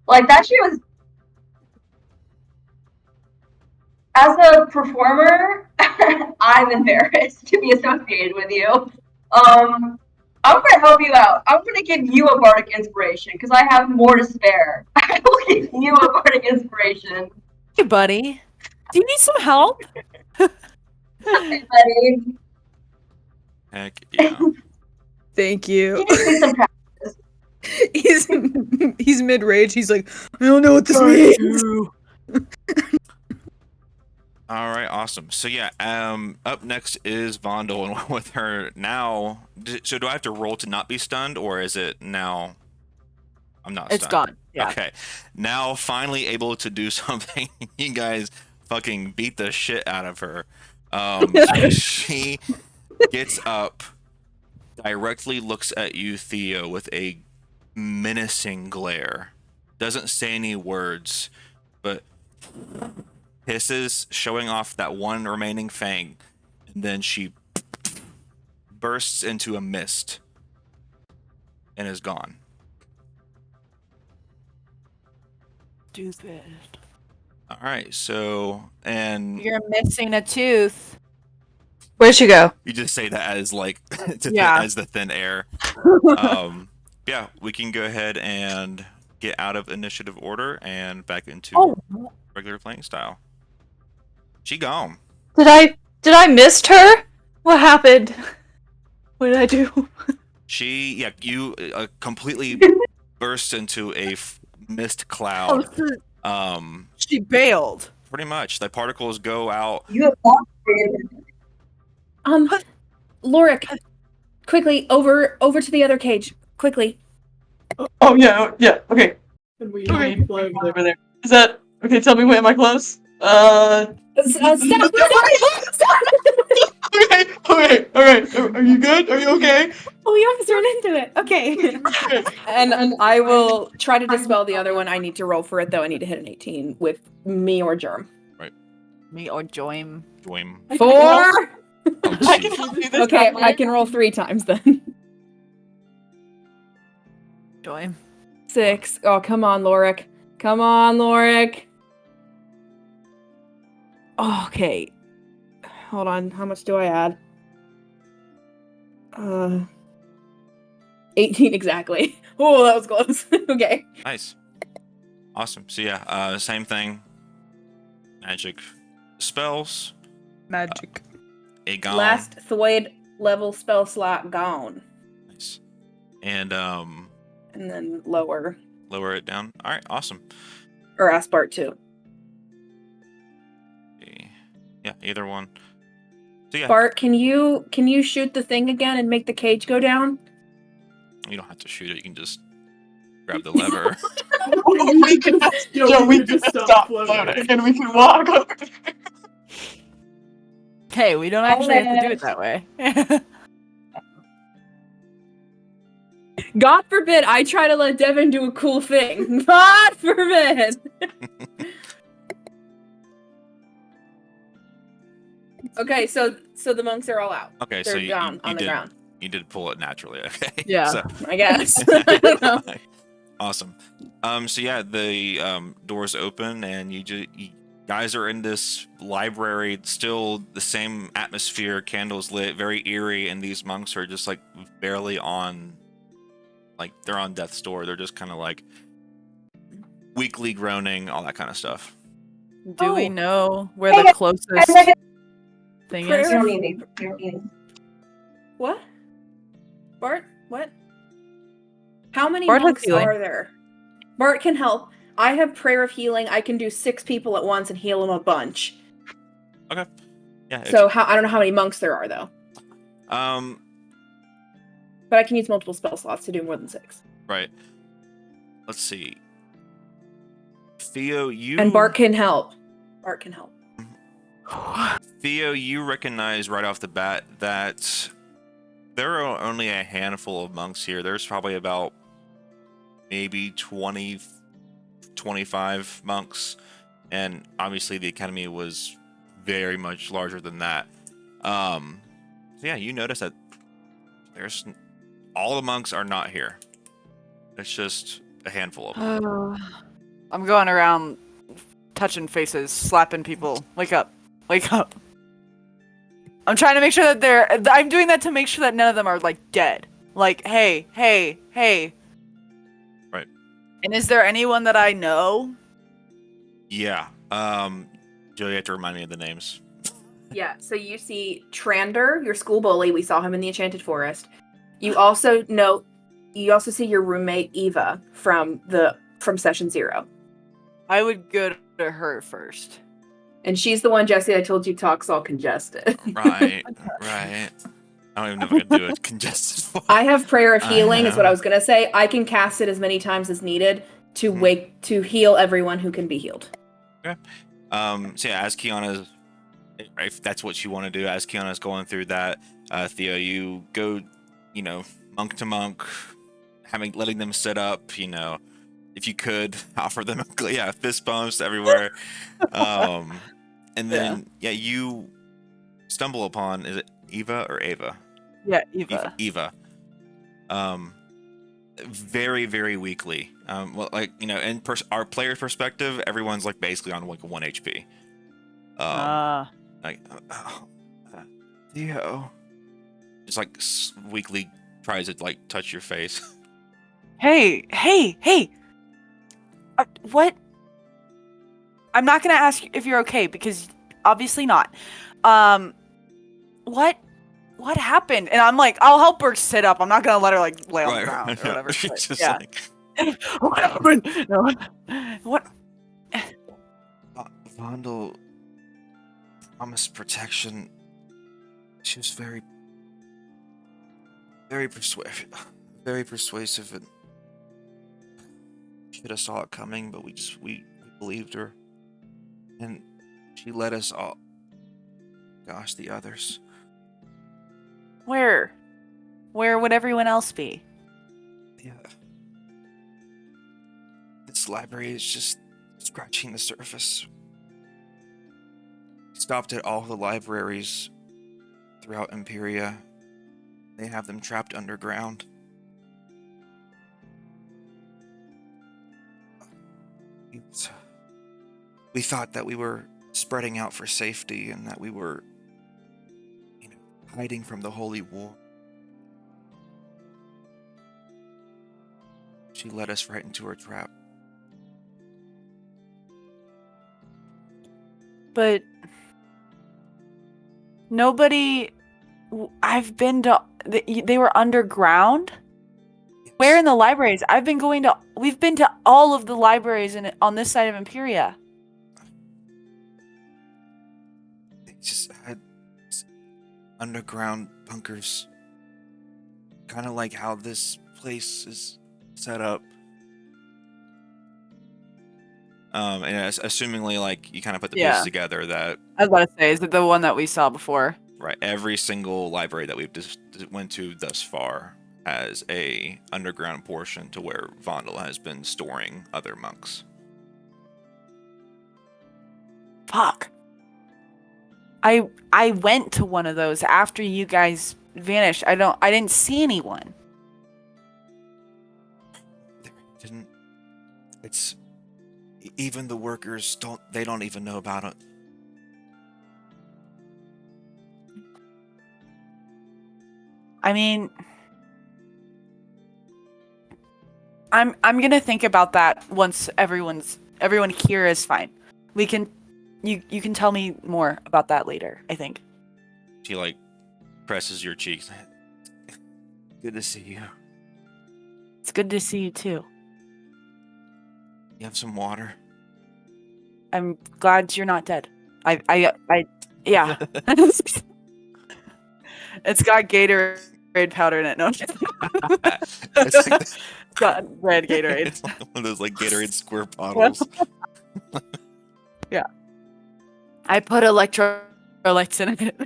Like, that shit was... As a performer, I'm embarrassed to be associated with you. I'm gonna help you out. I'm gonna give you a bardic inspiration, because I have more to spare. I will give you a bardic inspiration. Hey, buddy. Do you need some help? Hey, buddy. Heck yeah. Thank you. You just need some practice. He's mid-rage. He's like, I don't know what this means. All right, awesome. So yeah, up next is Vondel, and with her now. So do I have to roll to not be stunned, or is it now I'm not It's stunned. gone. Yeah. Okay. Now finally able to do something. You guys fucking beat the shit out of her. She gets up, directly looks at you, Theo, with a menacing glare. Doesn't say any words, but hisses, showing off that one remaining fang, and then she bursts into a mist and is gone. Stupid. All right, so and You're missing a tooth. Where'd she go? you just say that as like Yeah. as the thin air. Yeah, we can go ahead and get out of initiative order and back into regular playing style. She gone. Did I miss her? What happened? What did I do? You completely burst into a mist Oh, cloud. she bailed. Pretty much, the particles go out. You have not created Lorik, quickly over to the other cage. Quickly. Oh yeah, okay. And we Okay. need flag Over there. Is that okay? Tell me, wait, am I close? Stop! Okay, alright. Are you good? Are you okay? Oh, we almost ran into it. Okay. And I will try to dispel the other one. I need to roll for it, though. I need to hit an 18 with me or Germ. Me or Joim. Joim. 4! Oh, I can jeez. help you this Okay, time. I can roll 3 times then. Joim. 6. Oh, come on, Lorik. Come on, Lorik. Oh, okay. Hold on. How much do I add? 18 exactly. Oh, that was close. Okay. Nice. Awesome. So yeah, same thing. Magic spells. Magic. A gone. Last Thoid level spell slot gone. Nice. And And then lower. lower it down. All right. Awesome. Or Aspart too. Yeah, either one. So yeah, Bart, can you shoot the thing again and make the cage go down? you don't have to shoot it. You can just grab the lever. we can just stop floating and we can walk over. Hey, we don't actually have to do it that way. God forbid I try to let Devin do a cool thing. God forbid. Okay, so the monks are all out. Okay, They're so you down on the did ground. you did pull it naturally. Okay. Yeah. So, I guess. I don't know. awesome. So yeah, the doors open and you guys are in this library. It's still the same atmosphere, candles lit, very eerie, and these monks are just like barely on, like they're on death's door. They're just kind of like weakly groaning, all that kind of stuff. Do we Oh. know where the closest thing Prayer. is? You don't need me. You don't need me. What? Bart? What? How many Bart has monks healing. are there? Bart can help. I have prayer of healing. I can do 6 people at once and heal them a bunch. Okay. Yeah. So I don't know how many monks there are though. But I can use multiple spell slots to do more than 6. Right. Let's see. Theo, you And Bart can help. Bart can help. Theo, you recognize right off the bat that there are only a handful of monks here. There's probably about maybe 20, 25 monks. And obviously the academy was very much larger than that. So yeah, you notice that there's all the monks are not here. It's just a handful of them. I'm going around touching faces, slapping people. Wake up. Wake up. I'm trying to make sure that I'm doing that to make sure that none of them are, like, dead. Like, hey. Right. And is there anyone that I know? Yeah. Joe, you have to remind me of the names. Yeah, so you see Trander, your school bully. We saw him in the Enchanted Forest. You also see your roommate Eva from session 0. I would go to her first. And she's the one, Jesse, I told you talks all congested. Right. I'm never gonna do a congested fart. I have prayer of healing, is what I know. was gonna say. I can cast it as many times as needed to heal everyone who can be healed. Okay. So yeah, as Kiana's, if that's what you want to do, as Kiana's going through that, Theo, you go, monk to monk, letting them sit up. If you could offer them, fist bumps everywhere. And then you stumble upon, is it Eva or Ava? Yeah, Eva. Eva. Very, very weakly. Well, in our player perspective, everyone's like basically on like 1 HP. Like, Theo, just like weakly tries to like touch your face. Hey! What? I'm not gonna ask if you're okay because obviously not. What happened? And I'm like, I'll help her sit up. I'm not gonna let her like lay on the ground or whatever. She's just yeah. like, What happened? No. What? Vondel promised protection. She was very, very persuasive, and should have saw it coming, but we believed her, and she led us all. Gosh, the others. Where would everyone else be? Yeah. This library is just scratching the surface. We stopped at all the libraries throughout Imperia. They have them trapped underground. We thought that we were spreading out for safety and that we were, hiding from the Holy War. She led us right into her trap. But nobody. I've been to. They were underground. Where in the libraries? We've been to all of the libraries on this side of Imperia. They just had underground bunkers. Kind of like how this place is set up. And assumingly, like, you kind of put the pieces together that... I was about to say, is it the one that we saw before? Right. Every single library that we've just went to thus far has a underground portion to where Vondel has been storing other monks. Fuck. I went to one of those after you guys vanished. I didn't see anyone. It's even the workers don't even know about it. I mean, I'm gonna think about that once everyone here is fine. You can tell me more about that later, I think. She like presses your cheeks. Good to see you. It's good to see you too. You have some water? I'm glad you're not dead. I yeah. It's got Gatorade powder in it. No, it's got red Gatorade. It's like one of those like Gatorade squirt bottles. Yeah. I put electrolytes in it.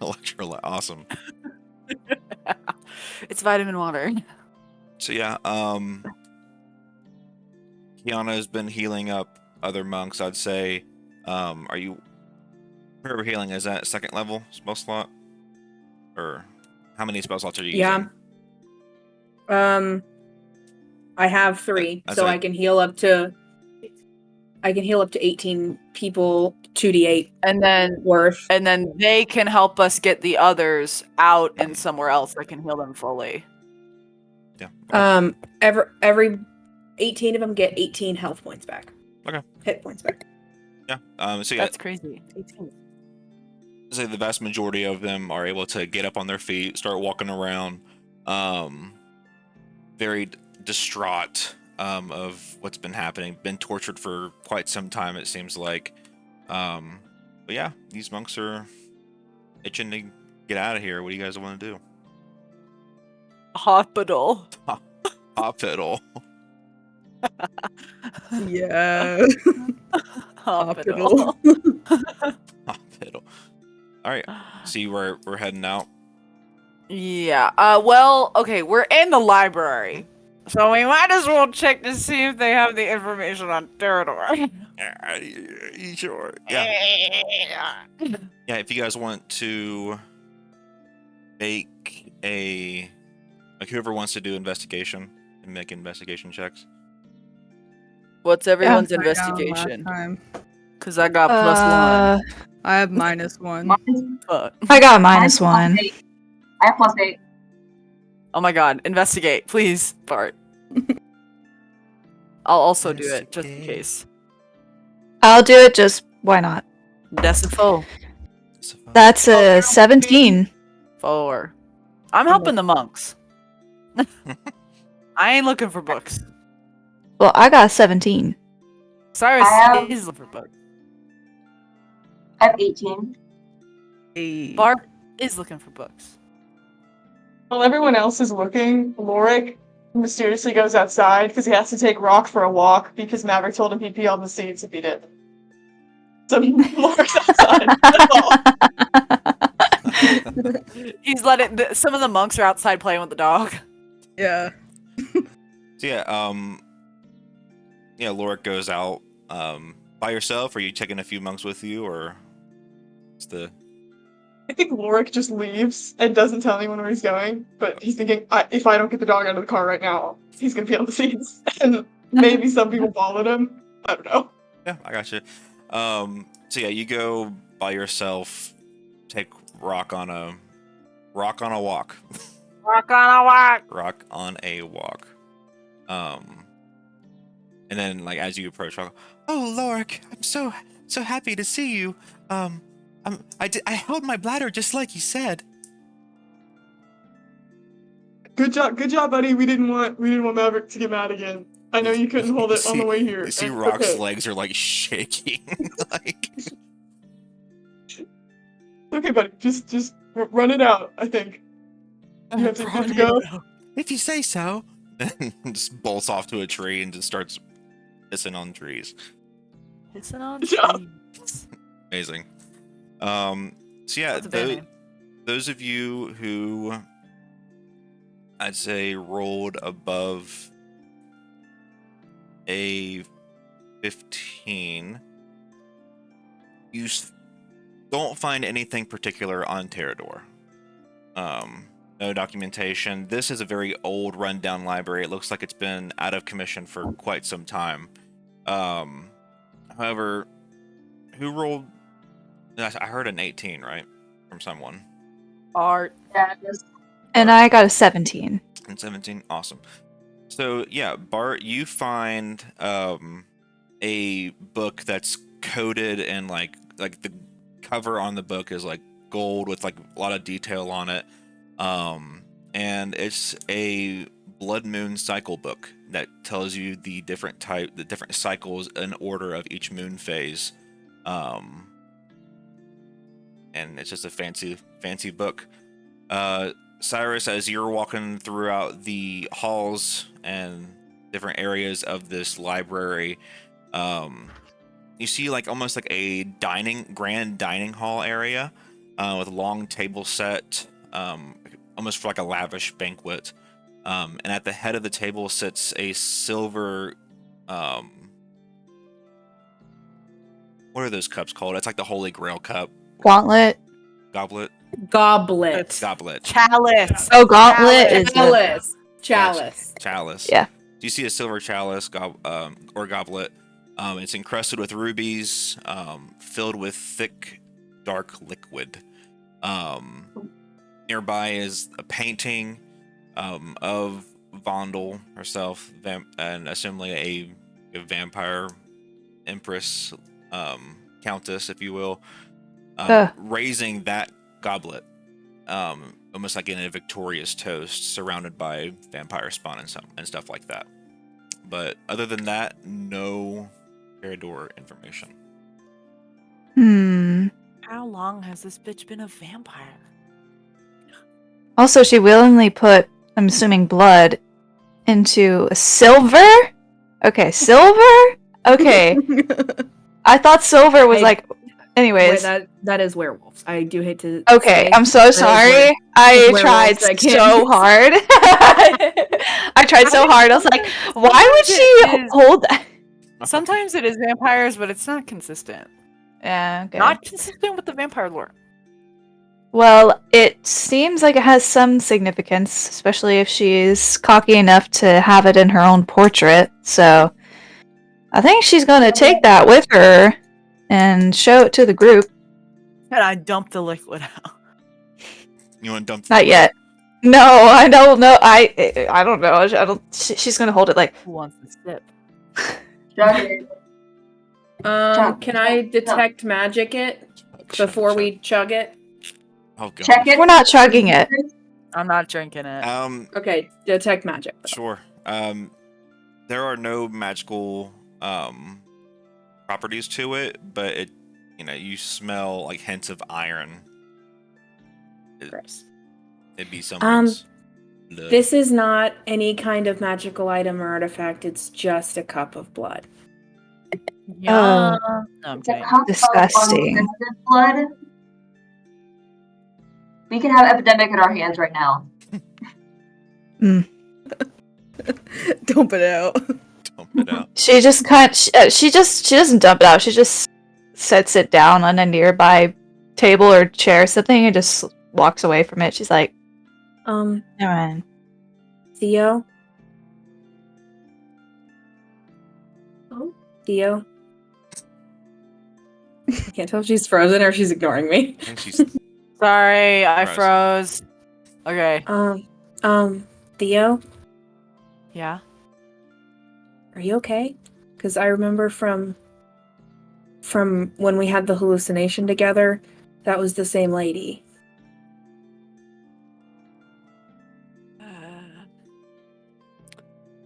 Electrolyte, awesome. It's vitamin water. So yeah, Kiana has been healing up other monks. I'd say, are you? Prayer of healing, is that second level spell slot, or how many spell slots are you using? I have 3, so I can heal up to 18 people, 2d8 and then worth. And then they can help us get the others out and somewhere else that can heal them fully. Yeah. Every 18 of them get 18 health points back. Okay. Hit points back. Yeah. So yeah, that's crazy. 18. I'd say the vast majority of them are able to get up on their feet, start walking around, very distraught of what's been happening, been tortured for quite some time, it seems like. But yeah, these monks are itching to get out of here. What do you guys want to do? Hospital. Hospital. Yeah. Hospital. Hospital. All right. See where we're heading out. Yeah. Well, okay, we're in the library. So we might as well check to see if they have the information on Terrador. You sure? Yeah. Yeah. If you guys want to make a whoever wants to do investigation and make investigation checks. What's everyone's Right down last investigation? time. Because I got +1. I have -1. Fuck. I got Mine's -1. +8. I have +8. Oh my god, investigate, please, Bart. I'll also do it, just in case. I'll do it. Just why not? Decifo. That's a 17. 4. I'm helping the monks. I ain't looking for books. Well, I got a 17. Cyrus I have- is looking for books. I have 18. Bart is looking for books. While everyone else is looking, Lorik mysteriously goes outside because he has to take Rock for a walk because Maverick told him he'd pee on the seats if he did. So Lorik's outside. That's all. He's letting some of the monks are outside playing with the dog. Yeah. So yeah, Lorik goes out by yourself. Or are you taking a few monks with you, or what's the? I think Lorik just leaves and doesn't tell anyone where he's going, but he's thinking, if I don't get the dog out of the car right now, he's gonna be on the seats. And maybe some people followed him. I don't know. Yeah, I got you. So yeah, you go by yourself. Take Rock on a walk. Rock on a walk. Rock on a walk. And then like as you approach, Rock, oh Lorik, I'm so happy to see you. I held my bladder just like you said. Good job, buddy. We didn't want Maverick to get mad again. I know you couldn't hold it on the way here. You see It's Rock's okay. legs are like shaking. Like Okay, buddy. Just run it out. I think. You have to go. if you say so. Then just bolts off to a tree and just starts pissing on trees. Pissing on Good job. trees. Amazing. So yeah, What's the band name? those of you who I'd say rolled above a 15, you don't find anything particular on Terrador. No documentation. This is a very old, rundown library. It looks like it's been out of commission for quite some time. However, who rolled? I heard an 18, right, from someone. Art. Yeah, it is. And I got a 17. And 17, awesome. So yeah, Bart, you find a book that's coated and like the cover on the book is like gold with like a lot of detail on it. And it's a blood moon cycle book that tells you the different cycles in order of each moon phase. And it's just a fancy book. Cyrus, as you're walking throughout the halls and different areas of this library, you see like almost like a grand dining hall area with a long table set, almost for like a lavish banquet. And at the head of the table sits a silver, what are those cups called? It's like the Holy Grail cup. Gauntlet. Goblet. Goblet. Chalice. Oh, gauntlet is the... Chalice. Yeah. You see a silver chalice or goblet. It's encrusted with rubies, filled with thick, dark liquid. Nearby is a painting of Vondel herself, and assuming a vampire empress, countess, if you will, raising that goblet, almost like in a victorious toast, surrounded by vampire spawn and stuff like that. But other than that, no Terrador information. Hmm. How long has this bitch been a vampire? Also, she willingly put, I'm assuming, blood into a silver? Okay, silver? Okay. I thought silver was Wait, anyways. that is werewolves. I do hate to Okay, say, I'm so sorry. I werewolves, tried I can't so use- hard. I tried so hard. I was like, why would she hold that? Sometimes it is vampires, but it's not consistent. Yeah, okay. Not consistent with the vampire lore. Well, it seems like it has some significance, especially if she's cocky enough to have it in her own portrait. So I think she's going to take that with her and show it to the group. And I dumped the liquid out. You want to dump? Not yet. No, I don't know. I don't know. I don't. She's going to hold it like. Who wants to sip? Can I detect magic it before we chug it? Oh, God. Check it. We're not chugging it. I'm not drinking it. Okay, detect magic. Sure. There are no magical properties to it, but it, you smell like hints of iron. Gross. It'd be someone's. blood. This is not any kind of magical item or artifact. It's just a cup of blood. Yeah. No, I'm It's a kidding. cup Disgusting. of unscented blood. We can have epidemic in our hands right now. Dump it out. Dump it out. She just she doesn't dump it out. She just sets it down on a nearby table or chair or something and just walks away from it. She's like, never mind. Theo? Oh, Theo? I can't tell if she's frozen or if she's ignoring me. I think she's Sorry, I Froze. froze. Okay. Theo? Yeah. Are you okay? Because I remember from when we had the hallucination together, that was the same lady.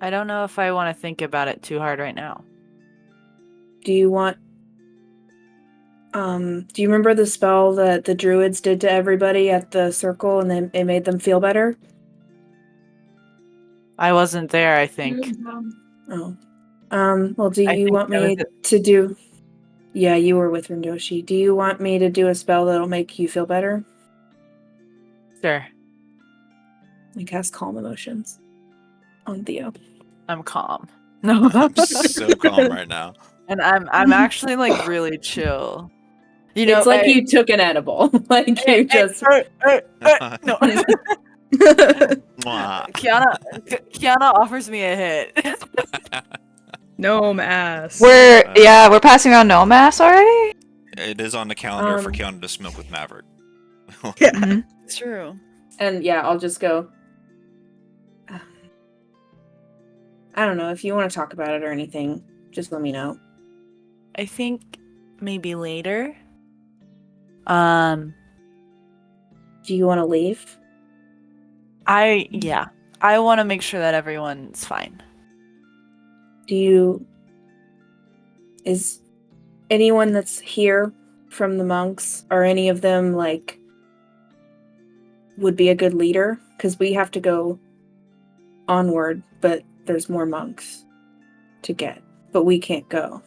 I don't know if I want to think about it too hard right now. Do you want... do you remember the spell that the druids did to everybody at the circle and then it made them feel better? I wasn't there, I think. Oh. Well, do I you think want that was me to do... Yeah, you were with Rindoshi. Do you want me to do a spell that'll make you feel better? Sure. I cast Calm Emotions on Theo. I'm calm. No. I'm so calm right now. And I'm actually like really chill. You know, It's like you took an edible. Like you just... no. Mwah. Kiana offers me a hit. Gnome ass. We're passing around no mass already. It is on the calendar for Keanu to smoke with Maverick. Yeah. Mhm. It's true. And yeah, I'll just go... I don't know. If you want to talk about it or anything, just let me know. I think maybe later. Do you want to leave? I want to make sure that everyone's fine. Is anyone that's here from the monks, are any of them would be a good leader? Because we have to go onward, but there's more monks to get, but we can't go.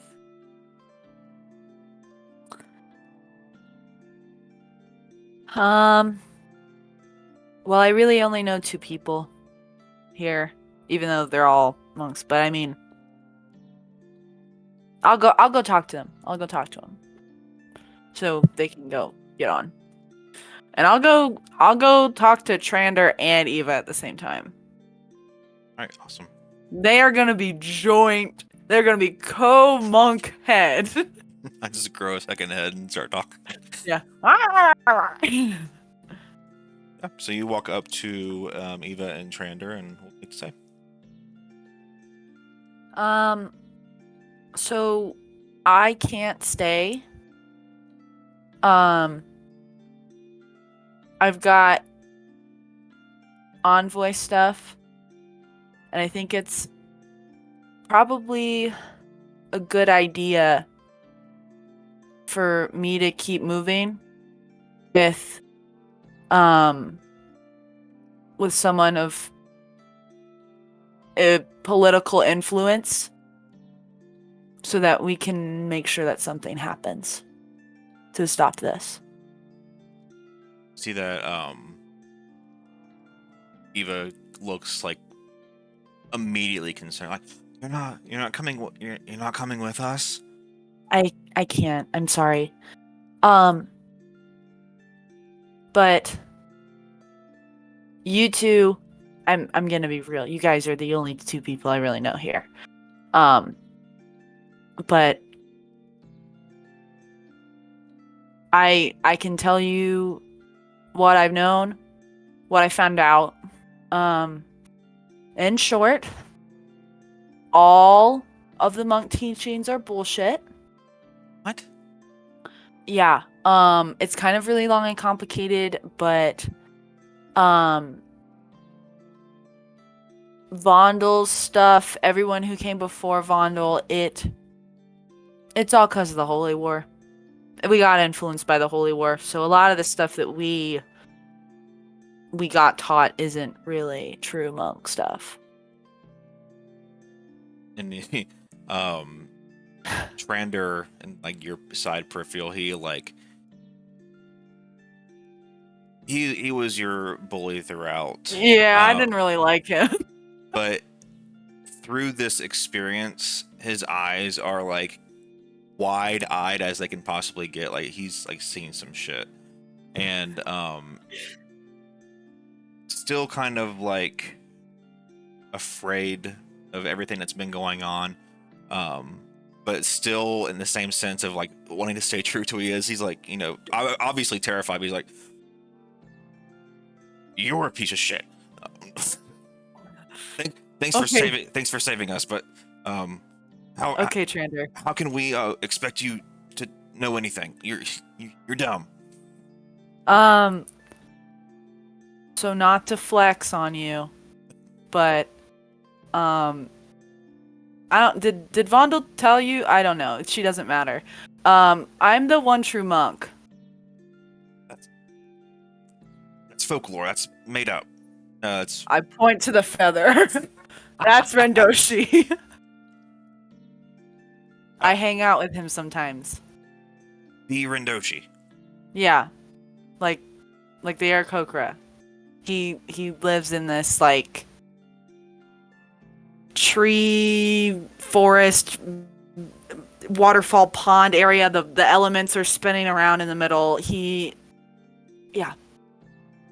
Well, I really only know 2 people here, even though they're all monks. But I mean, I'll go talk to them. I'll go talk to them, so they can go get on. And I'll go talk to Trander and Eva at the same time. All right, awesome. They are gonna be joint. They're gonna be co-monk head. I just grow a second head and start talking. Yeah. Yeah, so you walk up to Eva and Trander, and what do you say? So I can't stay. I've got Envoy stuff, and I think it's probably a good idea for me to keep moving with with someone of a political influence so that we can make sure that something happens to stop this. See that Eva looks like immediately concerned. Like, you're not coming. You're not coming with us. I can't. I'm sorry. But you two, I'm gonna be real. You guys are the only two people I really know here. But I can tell you what I've known, what I found out. In short, all of the monk teachings are bullshit. What? Yeah. It's kind of really long and complicated, but Vondel's stuff, everyone who came before Vondel, it's all because of the Holy War. We got influenced by the Holy War, so a lot of the stuff that we got taught isn't really true monk stuff. And Trander and like your side peripheral, he was your bully throughout. Yeah, I didn't really like him. But through this experience, his eyes are like wide-eyed as they can possibly get. Like he's like seeing some shit, and still kind of like afraid of everything that's been going on, but still in the same sense of like wanting to stay true to who he is. He's like, obviously terrified, but he's like, you're a piece of shit. Thanks for saving us, but okay, Trander. How can we expect you to know anything? You're dumb. So not to flex on you, but I don't did Vondel tell you? I don't know. She doesn't matter. I'm the one true monk. That's folklore. That's made up. I point to the feather. That's Rendoshi. I hang out with him sometimes. The Rendoshi. Yeah. Like the Aarakocra. He lives in this like tree forest waterfall pond area. The elements are spinning around in the middle.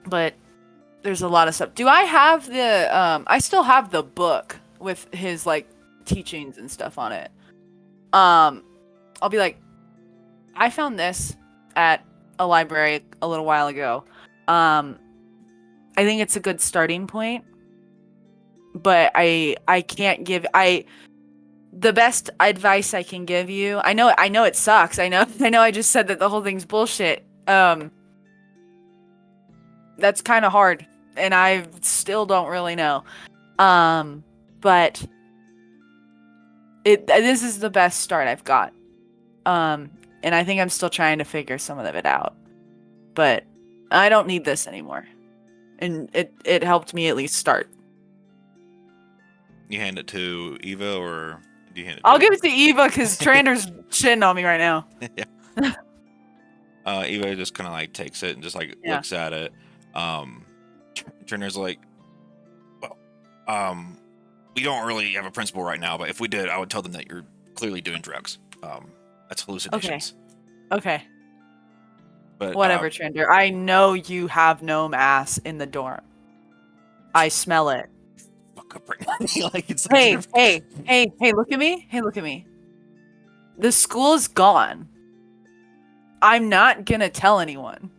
But there's a lot of stuff. Do I have the I still have the book with his like teachings and stuff on it. I'll be like, I found this at a library a little while ago. I think it's a good starting point, but I can't give the best advice I can give you. I know it sucks. I know I just said that the whole thing's bullshit. That's kind of hard, and I still don't really know. But this is the best start I've got. And I think I'm still trying to figure some of it out. But I don't need this anymore. And it helped me at least start. You hand it to Eva, or do you hand it? I'll give it to Eva because Trander's shitting on me right now. Yeah. Eva just kind of like takes it and just like looks at it. Trander's like, well, we don't really have a principal right now, but if we did, I would tell them that you're clearly doing drugs. That's hallucinations. Okay. But whatever, Trander. I know you have gnome ass in the dorm. I smell it. Fuck up right now. Like, it's hey, look at me. Hey, look at me. The school is gone. I'm not gonna tell anyone.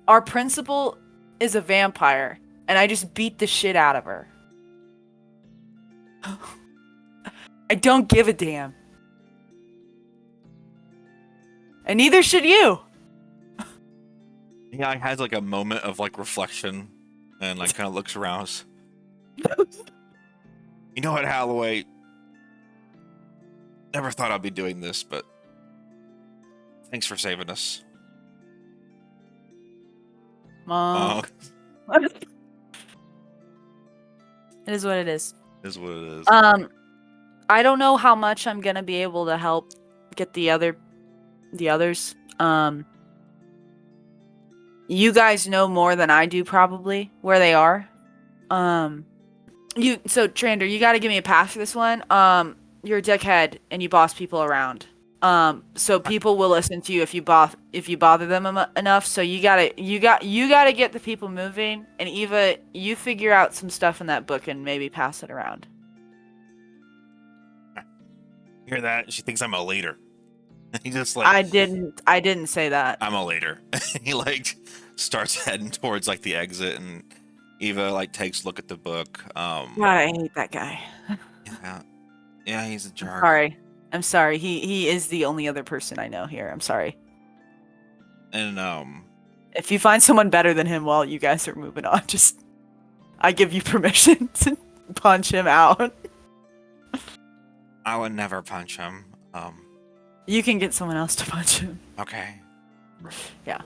Our principal is a vampire, and I just beat the shit out of her. I don't give a damn. And neither should you. Yeah, he has like a moment of like reflection and like kind of looks around. You know what, Holloway? Never thought I'd be doing this, but thanks for saving us. Mom. It is what it is. Is what it is. I don't know how much I'm gonna be able to help get the others. You guys know more than I do probably where they are. So Trander, you gotta give me a pass for this one. You're a dickhead and you boss people around. So people will listen to you if you bother them enough. So you gotta get the people moving. And Eva, you figure out some stuff in that book and maybe pass it around. Hear that? She thinks I'm a leader. He just like I didn't say that. I'm a leader. He like starts heading towards like the exit, and Eva like takes a look at the book. God, I hate that guy. Yeah, he's a jerk. I'm sorry. He is the only other person I know here. I'm sorry. And if you find someone better than him while you guys are moving on, I give you permission to punch him out. I would never punch him. You can get someone else to punch him. Okay. Yeah.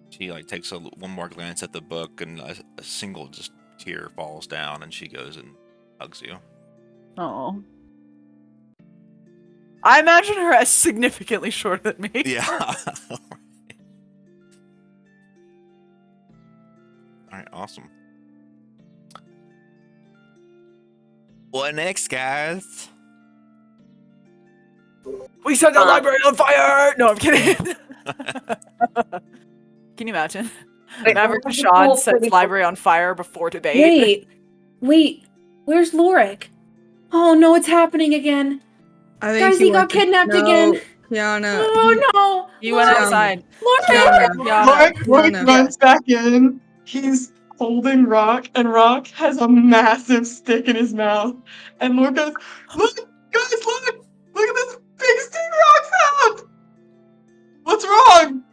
She like takes one more glance at the book, and a single just tear falls down, and she goes and hugs you. Oh. I imagine her as significantly shorter than me. Yeah. All right. Awesome. What next, guys? We set the library on fire! No, I'm kidding. Can you imagine? Maverick Rashad sets library on fire before debate. Wait. Where's Lorik? Oh no, it's happening again. Guys, he got kidnapped again. Kiana. Oh no. He went outside. Lorik runs back in. He's holding Rock, and Rock has a massive stick in his mouth. And Lorik goes, "Look, guys, look! Look at this big stick Rock found! What's wrong?"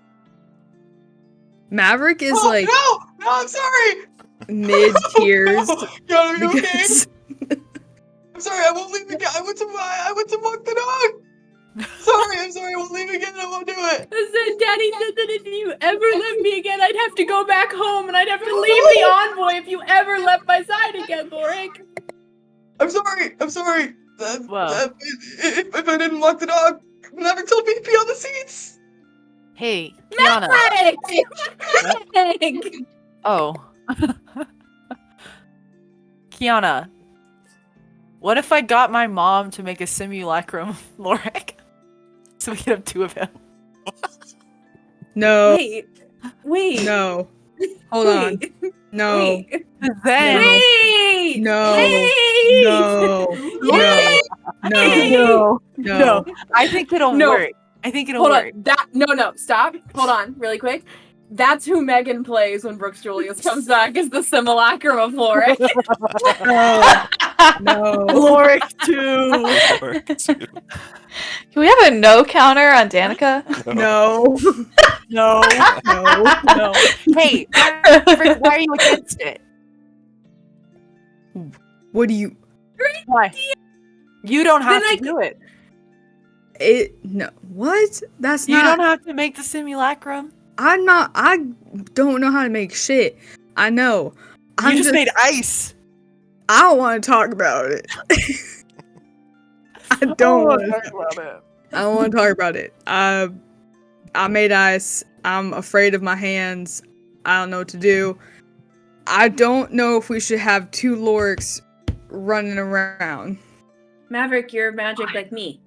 Maverick is No, I'm sorry. Mid tears. Are you okay? I'm sorry, I won't leave again. I went to walk the dog. I'm sorry, I won't leave again. I won't do it. Listen, Daddy said that if you ever left me again, I'd have to go back home and I'd have to leave the envoy if you ever left my side again, Lorik. I'm sorry. Whoa. If I didn't walk the dog, Maverick told me to pee on the seats. Hey, Kiana. Maverick! Oh. Kiana. What if I got my mom to make a simulacrum of Lorik? So we could have two of him. No. Wait. No. Hold on. No. Wait. Then. Wait. No. Wait. No. I think it'll work. I think it'll work. Stop. Hold on, really quick. That's who Megan plays when Brooks Julius comes back, is the simulacrum of Lorik. No. Lorik 2. Can we have a no counter on Danica? No. No. Hey, why are you against it? What do you? Why? You don't have to do it. No. What? That's You not. don't have to make the simulacrum. I don't know how to make shit. I know. You just made ice. I don't want to talk about it. I don't want to talk about it. I don't want to talk about it. I made ice. I'm afraid of my hands. I don't know what to do. I don't know if we should have two Loriks running around. Maverick, you're magic like me.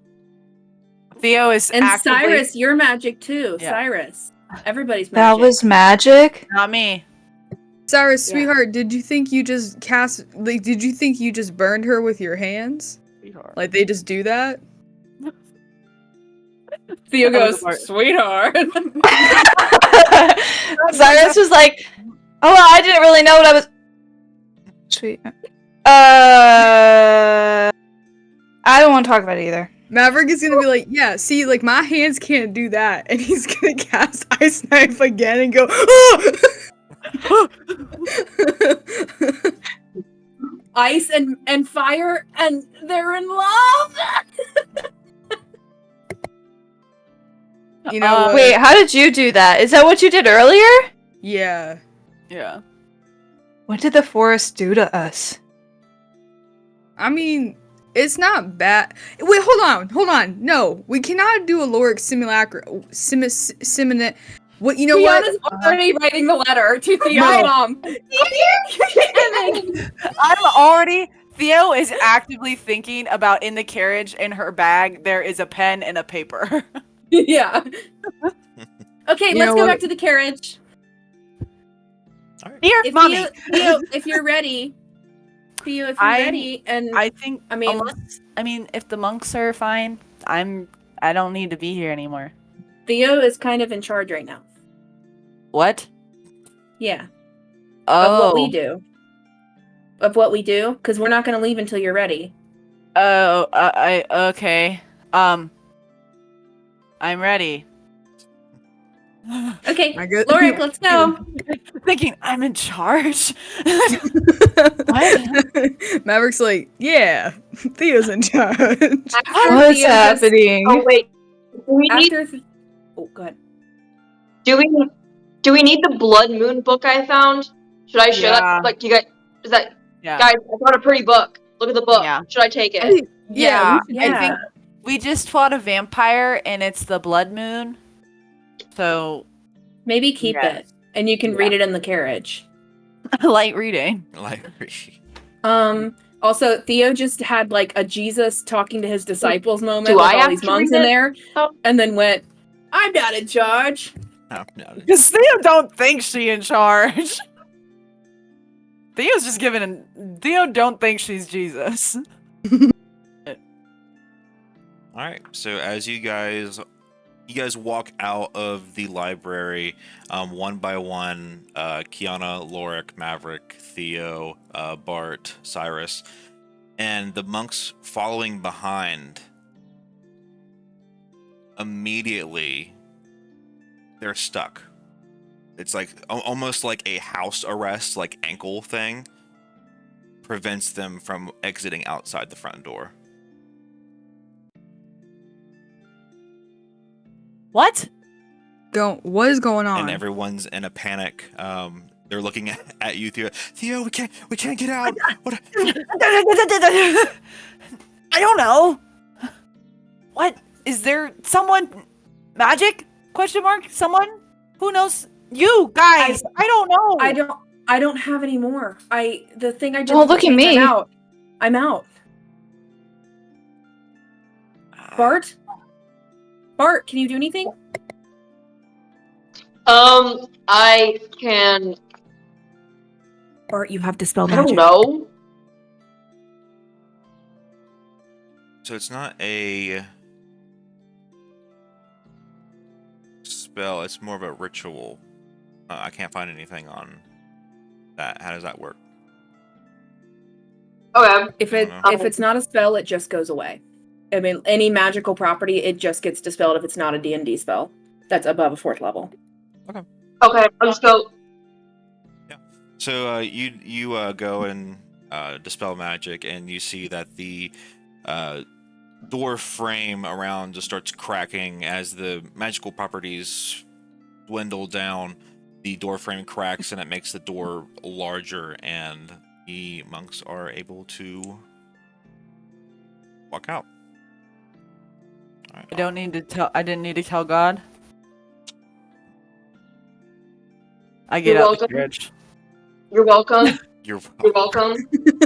Theo is And actively... Cyrus, you're magic too. Yeah. Cyrus. Everybody's magic. That was magic? Not me. Cyrus, sweetheart, did you think you just did you think you just burned her with your hands? Sweetheart. Like they just do that? Theo goes, sweetheart. Cyrus was like, oh, well, I didn't really know what I was... Sweet. I don't want to talk about it either. Maverick is gonna be like, yeah, see, like my hands can't do that, and he's gonna cast Ice Knife again and go, oh! Ice and fire, and they're in love. You know what? Wait, how did you do that? Is that what you did earlier? Yeah. Yeah. What did the forest do to us? I mean, it's not bad. Wait, hold on. No, we cannot do a Loric simulacra. What, you know Tiana's what? already writing the letter to Theo's No. mom. Theo is actively thinking about in the carriage in her bag there is a pen and a paper. Yeah. Okay, You let's know go what? back to the carriage. Dear If mommy, Theo, if you're ready. Theo, if you're ready, and I think I mean- if the monks are fine, I don't need to be here anymore. Theo is kind of in charge right now. What? Yeah. Oh. Of what we do. Of what we do, because we're not going to leave until you're ready. Oh, okay. I'm ready. Okay, I go- Lorik, let's go. Thinking I'm in charge. What? Maverick's like, yeah, Theo's in charge. After What's Theo happening? Oh wait, oh, go ahead. do we need the Blood Moon book I found? Should I show Yeah. that? Like, you guys, is that Yeah. guys? I found a pretty book. Look at the book. Yeah. Should I take it? Yeah. we I think we just fought a vampire and it's the blood moon. So Maybe keep Yes. it, and you can read it in the carriage. light reading. Like, Also, Theo just had like a Jesus talking to his disciples moment Do with I all have these to monks read in it? there, Oh. and then went, "I'm not in charge." no. Because Theo don't think she in charge. Theo's just giving Theo don't think she's Jesus. All right. So as you guys walk out of the library, one by one, Kiana, Lorik, Maverick, Theo, Bart, Cyrus, and the monks following behind. Immediately, they're stuck. It's like almost like a house arrest, like ankle thing, prevents them from exiting outside the front door. What? What is going on? And everyone's in a panic. They're looking at you, Theo. Theo, we can't get out. What? I don't know. What? Is there someone magic? Question mark? Someone? Who knows? You guys! I don't know. I don't have any more. The thing I just Well, look at me. I'm out. Bart, can you do anything? I can. Bart, you have dispel I magic. don't know. So it's not a spell. It's more of a ritual. I can't find anything on that. How does that work? Okay. If I don't know. it's not a spell, it just goes away. I mean, any magical property, it just gets dispelled if it's not a D&D spell that's above a 4th level. Okay. I'll just go. So you go and dispel magic, and you see that the door frame around just starts cracking as the magical properties dwindle down. The door frame cracks, and it makes the door larger, and the monks are able to walk out. All right. I didn't need to tell God. I get You're out the welcome. carriage. You're welcome. You're You're welcome.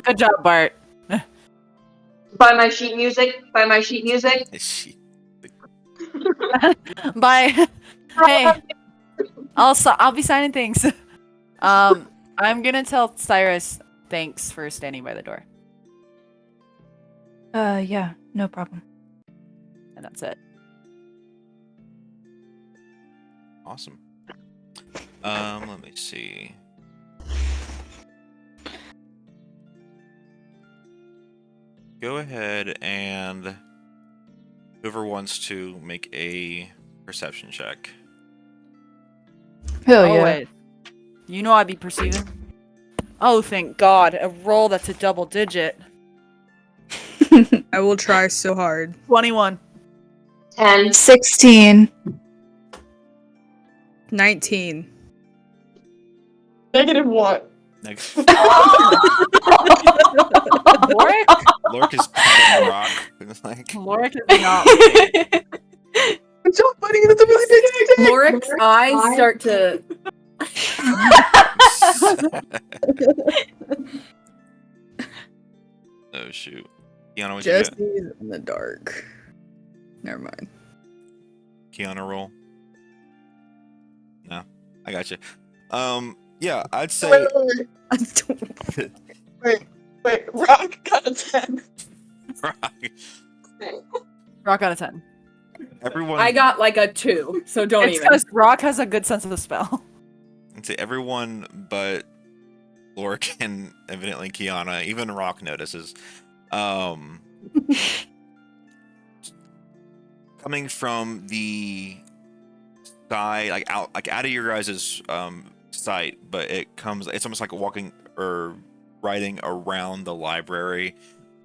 Good job, Bart. Buy my sheet music. Buy my sheet music. Bye. Hey, I'll be signing things. I'm gonna tell Cyrus thanks for standing by the door, Yeah, no problem. and that's it. Awesome. Let me see. Go ahead and whoever wants to make a perception check. Hell yeah. wait. You know I'd be perceiving. Oh, thank God. A roll that's a double digit. I will try so hard. 21. 10. 16. 19. -1. Next. Warwick? Lorik is not. I'm so funny. That's a really big stick. Lorik's eyes start to. Oh shoot. Kiana, what'd you get? Jesse's in the dark. Never mind. Kiana roll. No, I got you. Yeah, I'd say. Wait. Rock got a 10. Rock out of 10. Everyone. I got like a 2, so don't It's even. because Rock has a good sense of the spell. I'd say everyone but Lorik and evidently Kiana, even Rock notices. Coming from the side, like out of your guys' sight, but it's almost like walking or riding around the library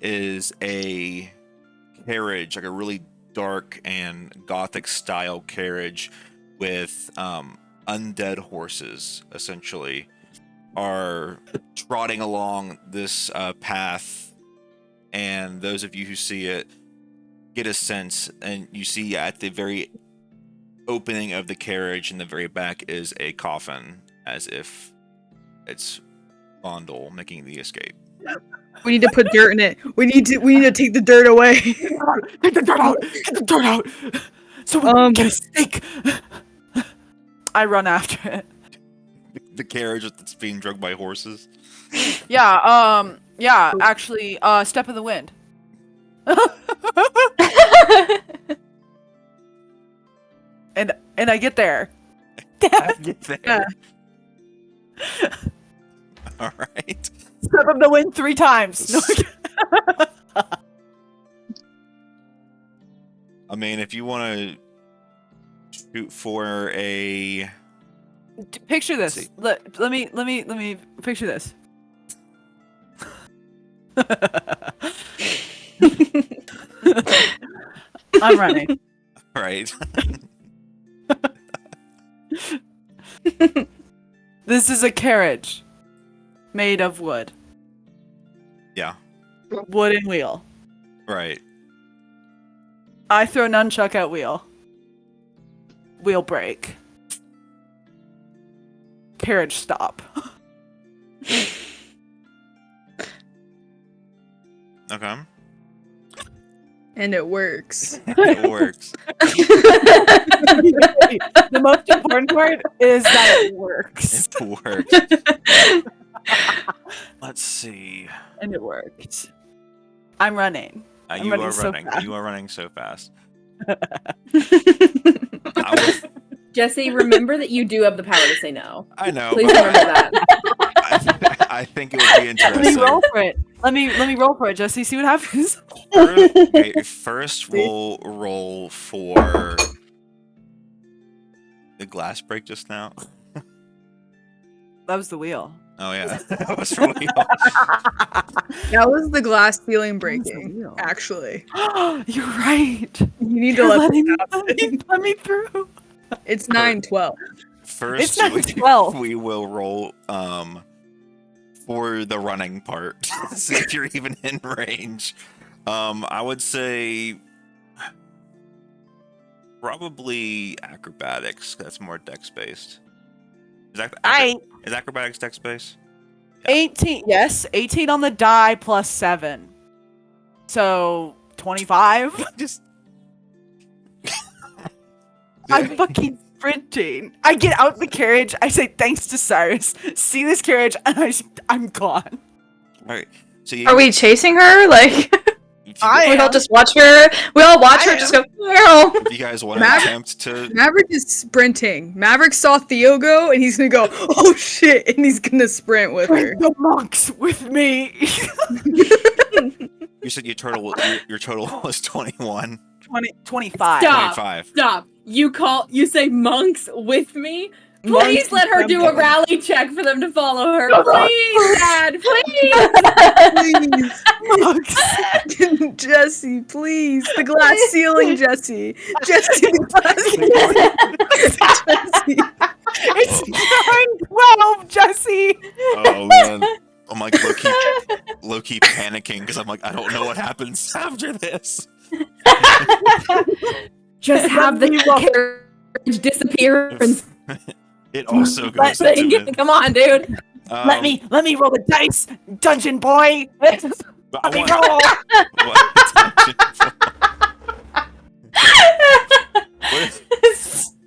is a carriage, like a really dark and gothic style carriage with undead horses, essentially, are trotting along this path. And those of you who see it get a sense, and you see at the very opening of the carriage in the very back is a coffin, as if it's Bondel making the escape. We need to put dirt in it. We need to take the dirt away. Get the dirt out! Get the dirt out! So we can get a stake! I run after it. The carriage that's being dragged by horses. Yeah, actually, Step of the Wind. and I get there. Get there. Yeah. All right. Step of the Wind 3 times. No, I mean, if you want to shoot for a picture this. See. Let me picture this. I'm running. right. This is a carriage made of wood. Yeah. Wooden wheel. Right. I throw nunchuck at wheel. Wheel break. Carriage stop. Okay. And it works. It works. The most important part is that it works. It works. Let's see. And it worked. I'm running. You are so running. fast. You are running so fast. Jesse, remember that you do have the power to say no. I know. Please but remember that. I think it would be Let me interesting. roll for it. Let me roll for it, Jesse. See what happens. First we'll roll for the glass break just now. That was the wheel. Oh yeah, that was really. That was the glass ceiling That was the breaking, wheel. actually. You're right. You need You're to let letting me me, let me through. It's 9/12. First, It's not 12. we will roll for the running part. See if you're even in range. I would say probably acrobatics. That's more dex based. Is acrobatics dex based? 18. Yes, 18 on the die plus 7. So 25. Just I'm fucking sprinting. I get out the carriage. I say thanks to Cyrus. See this carriage, and I'm gone. all right. So you, Are we chasing her? Like, I we all am. just watch her. We all watch her just go, meow. if you guys want to Maverick- attempt to, Maverick is sprinting. Maverick saw Theo go, and he's gonna go, oh shit, and he's gonna sprint with her. Bring the monks with me. you said your total was 21. 25. Stop. 25. Stop. You say monks with me? Please Monks let her do a with me. rally check for them to follow her. Please, Dad, please. Please. Jesse, please. The glass ceiling, Jesse. Jesse, the glass ceiling. Jesse. It's 9/12, Jesse. Oh man, I'm like low key panicking because I'm like I don't know what happens after this. Just have the carriage disappear and It also goes into Come on, dude. Let me roll the dice, dungeon boy. But I want,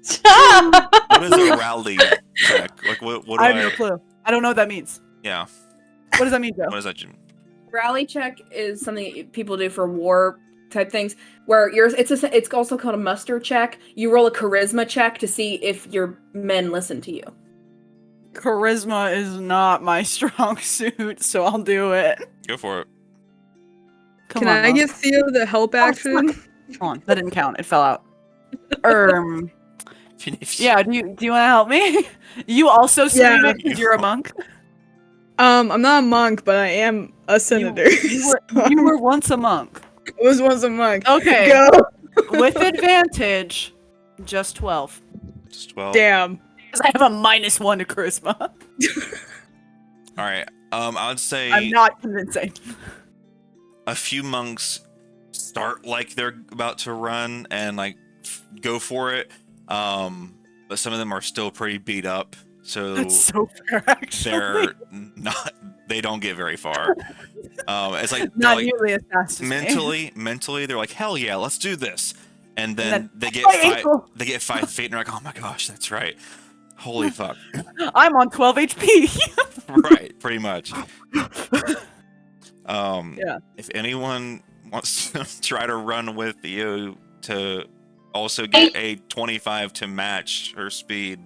Stop. what is a rally check? Like what do I have no clue. I don't know what that means. Yeah. What does that mean, Joe? What does that mean? Rally check is something people do for war type things where it's also called a muster check. You roll a charisma check to see if your men listen to you. Charisma is not my strong suit, so I'll do it. Go for it. Come Can on, I Mom. give Theo the help action? Come on, that didn't count. It fell out. Yeah. Do you want to help me? You also scream it because you're a monk. I'm not a monk, but I am a senator. You were once a monk. I was once a monk. Okay. Go. With advantage, just 12. Just 12. Damn. Because I have a -1 to charisma. All right. I would say I'm not convincing. a few monks start like they're about to run and like go for it. But some of them are still pretty beat up. So That's so fair, actually. they're not. They don't get very far. It's like Not like, nearly as fast as me. mentally, they're like, hell yeah, let's do this. And then then, they get "Fight, 5. April." They get 5 feet, and they're like, oh my gosh, that's right. Holy fuck. I'm on 12 HP. Right, pretty much. Yeah. If anyone wants to try to run with you to also get a 25 to match her speed.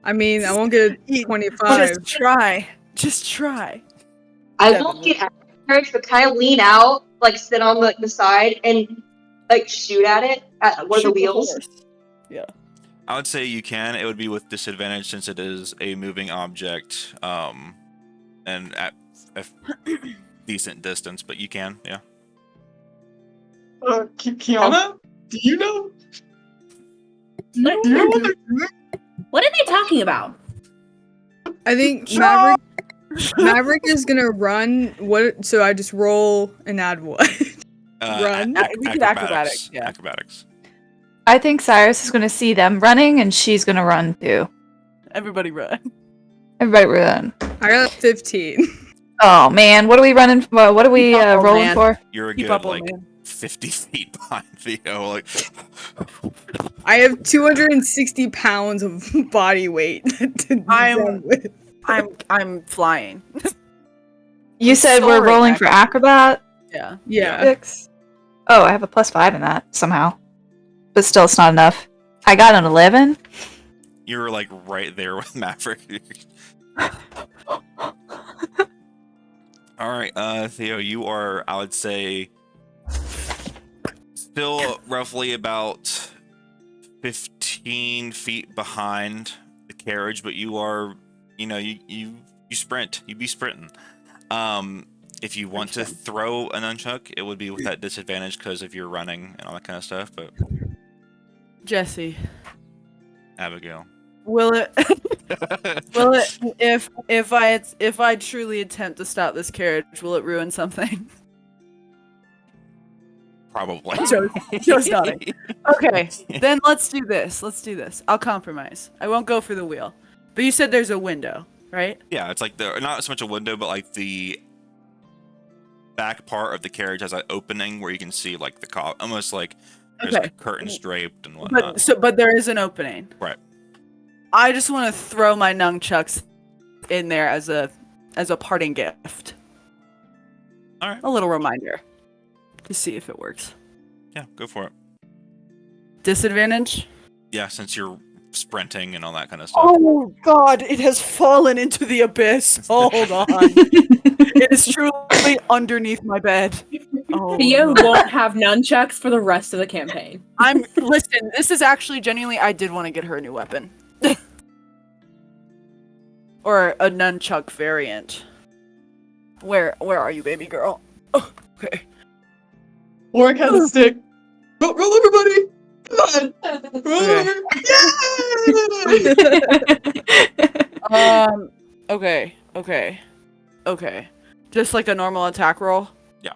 I mean, I won't get a 25. Just try. Just try. I won't get out of the carriage, but kind of lean out, like sit on the side and like shoot at it at one of the wheels. Yeah. I would say you can. It would be with disadvantage since it is a moving object, and at a decent distance. But you can, yeah. Kiana, do you know? No. Do you know what they're doing? What are they talking about? I think Maverick is gonna run. What? So I just roll and add what? Run. We could acrobatics. Yeah. Acrobatics. I think Cyrus is going to see them running, and she's going to run too. Everybody run. Everybody run. I got 15. Oh man, what are we running? What are we Keep up, rolling man. for? You're a Keep good up, like man. 50 feet behind Theo. Like, I have 260 pounds of body weight to run with. I'm flying. You said we're soaring, rolling for acrobat. Yeah. Yeah. 6. Oh, I have a +5 in that somehow, but still, it's not enough. I got an 11. you're like right there with Maverick. All right, Theo, you are, I would say, still roughly about 15 feet behind the carriage, but you are, you sprint. You'd be sprinting. If you want to throw a nunchuck, it would be with that disadvantage because if you're running and all that kind of stuff. But Jesse, Abigail, will it if I truly attempt to stop this carriage, will it ruin something? probably. Joe's nodding. Okay, then let's do this. I'll compromise. I won't go for the wheel. But you said there's a window, right? Yeah, it's like not so much a window, but like the back part of the carriage has an opening where you can see like the almost like there's Okay. curtains draped and whatnot. But there is an opening. Right. I just want to throw my nunchucks in there as a parting gift. All right. A little reminder to see if it works. Yeah, go for it. Disadvantage? Yeah, since you're sprinting and all that kind of stuff. Oh god, it has fallen into the abyss. Hold on. It is truly underneath my bed. Oh, Theo no. won't have nunchucks for the rest of the campaign. Listen, this is actually genuinely, I did want to get her a new weapon. Or a nunchuck variant. Where are you, baby girl? Oh, okay. Warwick has a stick. Roll everybody! Come on! Roll Okay. Okay. Just like a normal attack roll? Yeah.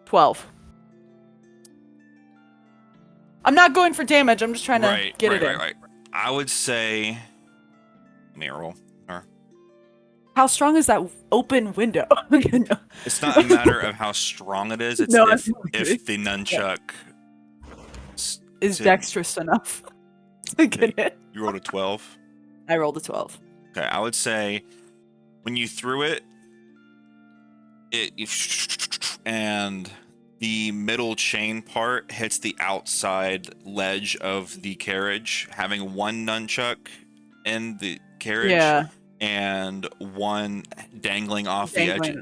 12. I'm not going for damage. I'm just trying to get it in. Right. I would say, let me roll. How strong is that open window? It's not a matter of how strong it is. It's No, if the nunchuck is dexterous enough to get it. You rolled a 12. I rolled a 12. Okay, I would say when you threw it, and the middle chain part hits the outside ledge of the carriage, having one nunchuck in the carriage and one dangling off the edge.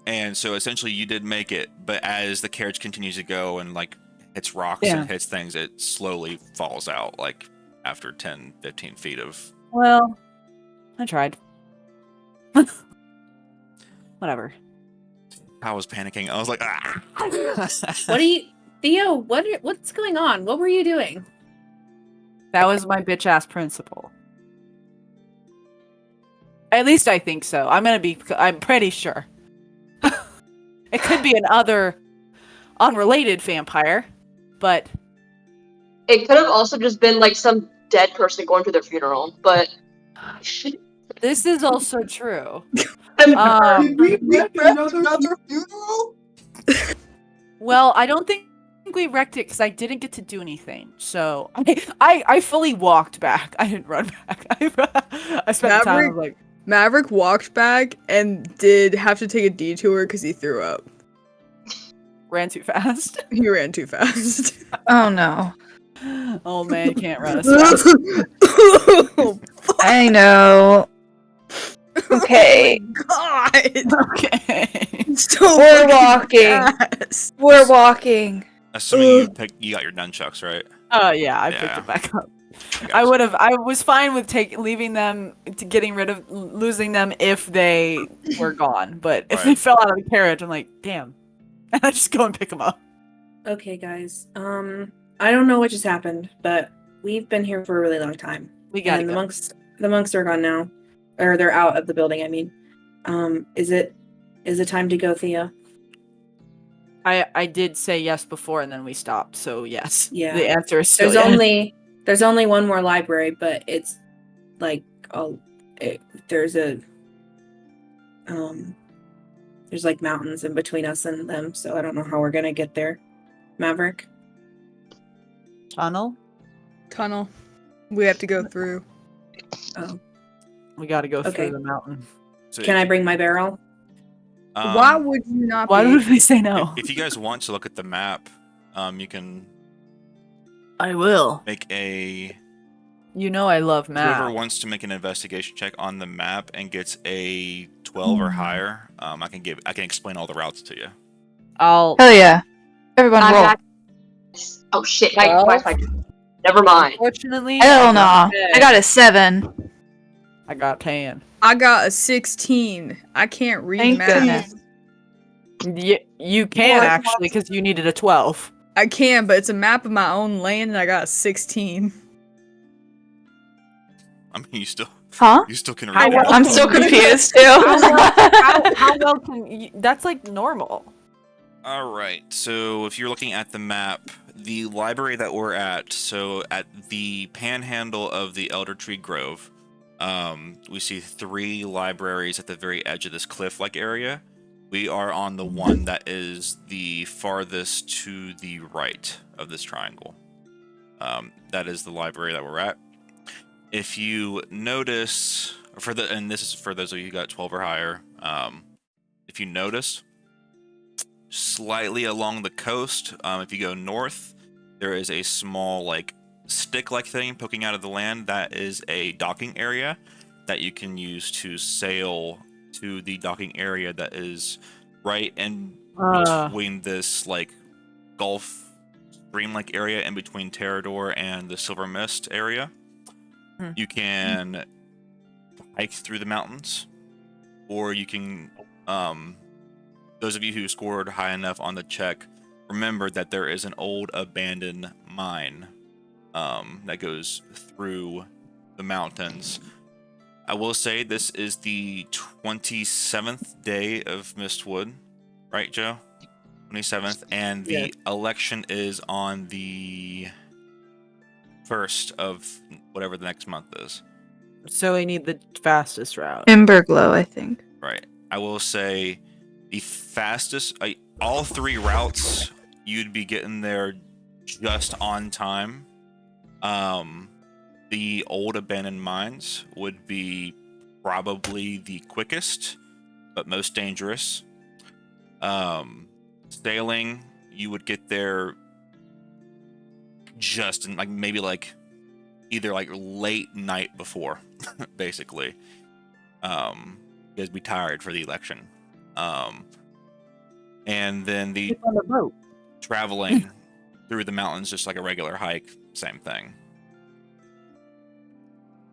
And so essentially you did make it, but as the carriage continues to go and like hits rocks and hits things, it slowly falls out like after 10, 15 feet of... Well, I tried. Whatever. I was panicking. I was like, ah! What are you... Theo, what's going on? What were you doing? That was my bitch-ass principal. At least I think so. I'm pretty sure. It could be another unrelated vampire, but... It could have also just been like some dead person going to their funeral, but... This is also true. Did we wreck another funeral? Well, I don't think we wrecked it because I didn't get to do anything. So I fully walked back. I didn't run back. I spent time like... Maverick walked back and did have to take a detour because he threw up. Ran too fast. He ran too fast. Oh no. Oh man, you can't run as fast. I know. Okay. God. Okay. So We're walking. fast. We're walking. Assuming you got your nunchucks, right? Yeah, I picked it back up. I was fine with leaving them to losing them if they were gone, but if they fell out of the carriage, I'm like, damn. And I just go and pick them up. Okay, guys. I don't know what just happened, but we've been here for a really long time. We got and the monks are gone now, or they're out of the building. I mean, is it time to go, Theo? I did say yes before, and then we stopped. So yes. Yeah. The answer is still There's only one more library, but it's like there's like mountains in between us and them, so I don't know how we're gonna get there. Maverick? Tunnel. We have to go through. Oh. We got to go through the mountain. So Can I bring my barrel? Why would you not? Why would we say no? If you guys want to look at the map, you can. I will make a. You know I love maps. Whoever wants to make an investigation check on the map and gets a 12 or higher, I can explain all the routes to you. Hell yeah! Everyone roll. Oh shit! Never mind. Unfortunately, hell no! I got a 7. I got 10. I got a 16. I can't read Thank math. goodness. You can actually, because you needed a 12. I can, but it's a map of my own land, and I got a 16. I mean, you still can read. I'm still confused too. How well can you, that's like normal. All right. So if you're looking at the map, the library that we're at, so at the panhandle of the Elder Tree Grove, we see 3 libraries at the very edge of this cliff-like area. We are on the one that is the farthest to the right of this triangle. That is the library that we're at. If you notice, and this is for those of you who got 12 or higher, if you notice, slightly along the coast, if you go north, there is a small like stick-like thing poking out of the land. That is a docking area that you can use to sail to the docking area that is right in between this like Gulf Stream-like area in between Terrador and the Silver Mist area. You can hike through the mountains, or you can, those of you who scored high enough on the check, remember that there is an old abandoned mine that goes through the mountains. I will say this is the 27th day of Mistwood right, Joe? 27th, and the Yeah. election is on the 1st of whatever the next month is. So we need the fastest route. Emberglow, I think. Right. I will say the fastest, all 3 routes, you'd be getting there just on time. The old abandoned mines would be probably the quickest, but most dangerous. Sailing, you would get there just in maybe either late night before, basically. Because be tired for the election. And then the It's on the boat. traveling through the mountains, just like a regular hike, same thing.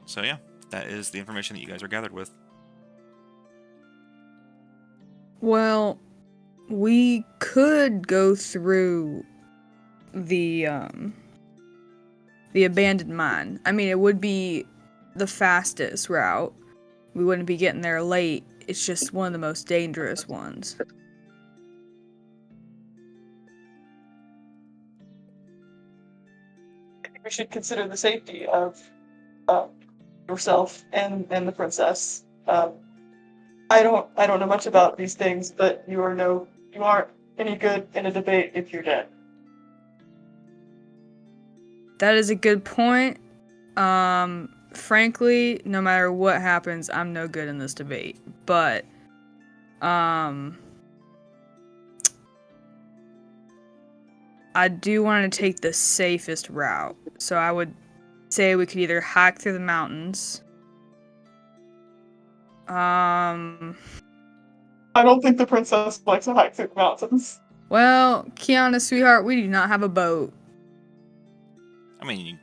So yeah, that is the information that you guys are gathered with. Well, we could go through the abandoned mine. I mean, it would be the fastest route. We wouldn't be getting there late. It's just one of the most dangerous ones. I think we should consider the safety of yourself and the princess. I don't know much about these things, but you aren't any good in a debate if you're dead. That is a good point. Frankly, no matter what happens, I'm no good in this debate. But, I do want to take the safest route. So I would say we could either hike through the mountains. I don't think the princess likes to hike through the mountains. Well, Kiana, sweetheart, we do not have a boat. I mean,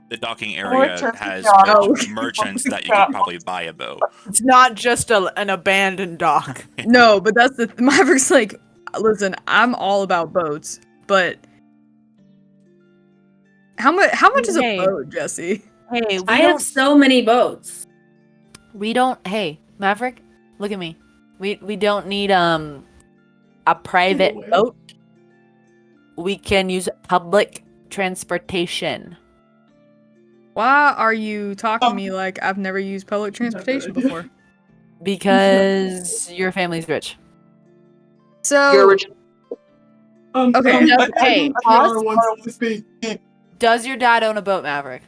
the docking Oh, area sure. has Oh. merchants that you could probably buy a boat. It's not just an abandoned dock. No, but that's the Maverick's like, listen, I'm all about boats, but how much is a Hey. boat, Jesse? Hey, I have so many boats. we don't. Hey, Maverick, look at me. We don't need a private boat. We can use public transportation. Why are you talking to me like I've never used public transportation before? Because your family's rich. So, Okay. Hey, I pause. want to speak. Does your dad own a boat, Maverick?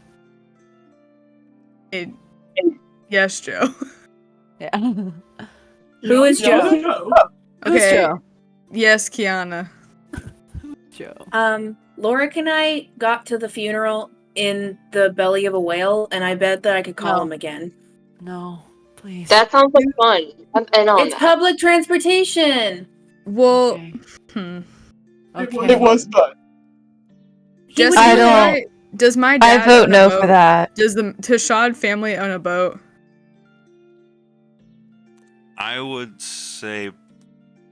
yes, Joe. Yeah. Who is Joe? Who's Okay. Joe? Yes, Kiana. Joe. Lorik and I got to the funeral in the belly of a whale, and I bet that I could call No. him again. No, please. That sounds like fun. I'm in on It's that. public transportation. Well, Okay. It was fun. He would Jesse, do that. does my I dad vote own a no boat? for that. Does the Tashad family own a boat? I would say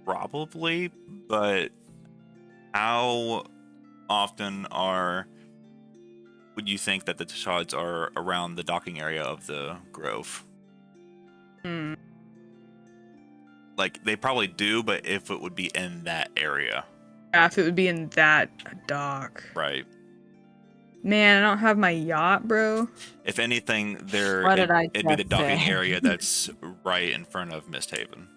probably, but how often would you think that the Tashads are around the docking area of the Grove? Hmm. They probably do, but if it would be in that area. Yeah, if it would be in that dock. Right. Man, I don't have my yacht, bro. If anything, What did I it'd be the just docking say? area that's right in front of Misthaven.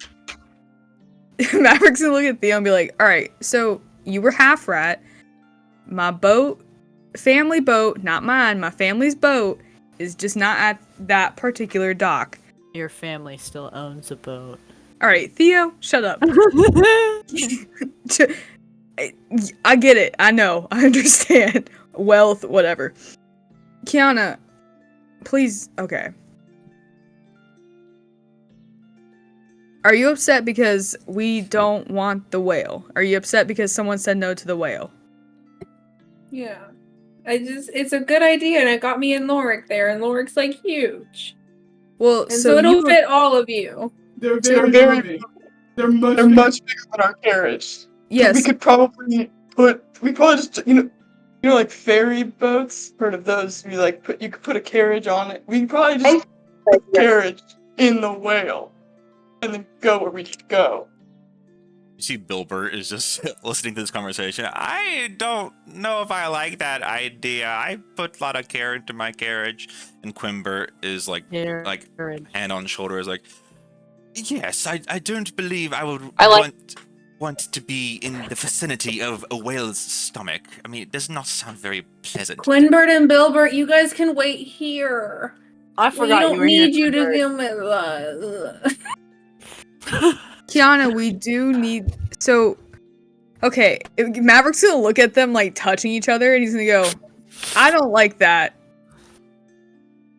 Maverick's gonna look at Theo and be like, alright, so you were half right. My boat, family boat, not mine, my family's boat, is just not at that particular dock. Your family still owns a boat. Alright, Theo, shut up. I get it. I know. I understand. Wealth, whatever. Kiana, please. Okay. Are you upset because we don't want the whale? Are you upset because someone said no to the whale? Yeah. It's a good idea, and it got me and Lorik there, and Lorik's like huge. Well, And so it'll you fit all of you. They're very big. They're much bigger than our carriage. yes. We could probably just like ferry boats. Heard of those? You could put a carriage on it. We could probably just put a carriage in the whale, and then go where we need to go. You see Bilbert is just listening to this conversation. I don't know if I like that idea. I put a lot of care into my carriage. And Quimbert is like hand on shoulder is like, yes, I don't believe I would want to be in the vicinity of a whale's stomach. I mean, it does not sound very pleasant. Quinbert and Bilbert, you guys can wait here. I forgot you were here. We don't need you to film it. Kiana, we do need. So, okay, Maverick's gonna look at them like touching each other, and he's gonna go, "I don't like that."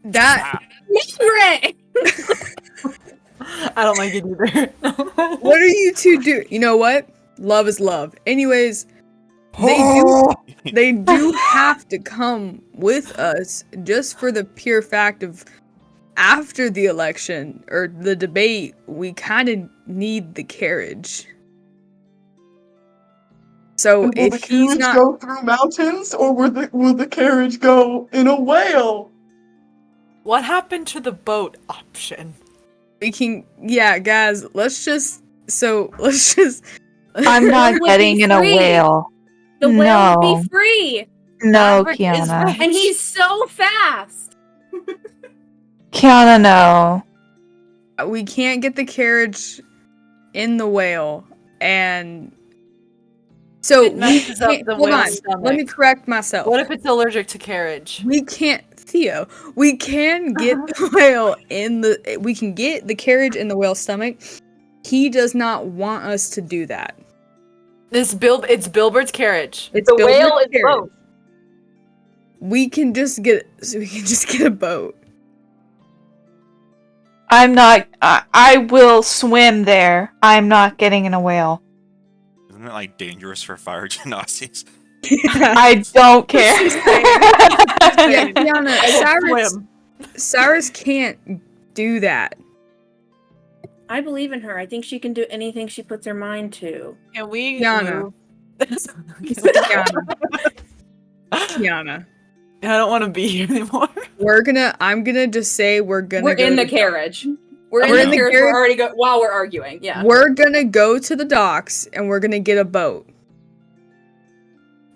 Maverick. I don't like it either. What are you two do? You know what? Love is love. Anyways, they do have to come with us just for the pure fact of after the election or the debate, we kind of need the carriage. So Will if the he's carriage not go through mountains, or will the carriage go in a whale? What happened to the boat option? we can, yeah, guys, let's just. I'm not getting in a whale. The whale No. would be free. No, Maverick is Kiana. right. And he's so fast. Kiana, no. We can't get the carriage in the whale, and so It messes up the hold whale's on. stomach. Let me correct myself. What if it's allergic to carriage? We can't, Theo. We can get the whale in the. We can get the carriage in the whale's stomach. He does not want us to do that. It's Bilbert's carriage. It's The Bilbert's whale is carriage. both. We can just get a boat. I'm not. I will swim there. I'm not getting in a whale. Isn't it like dangerous for fire genocides? I don't care. Yeah, Kiana, Cyrus can't do that. I believe in her. I think she can do anything she puts her mind to. Can we Kiana. move? Kiana. I don't want to be here anymore. I'm gonna just say we're We're go in the to- carriage. We're We're in the carriage. We're already while we're arguing. Yeah. We're gonna go to the docks and we're gonna get a boat.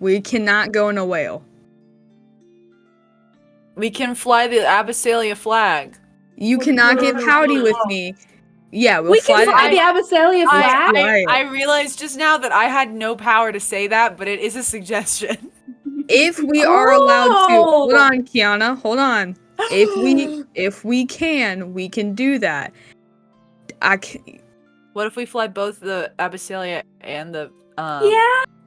We cannot go in a whale. We can fly the Abyssalia flag. You cannot get pouty with me. Yeah, we can fly the Abyssalia flag. I realized just now that I had no power to say that, but it is a suggestion. If we are allowed to, hold on, Kiana, hold on. If we can, we can do that. What if we fly both the Abyssalia and the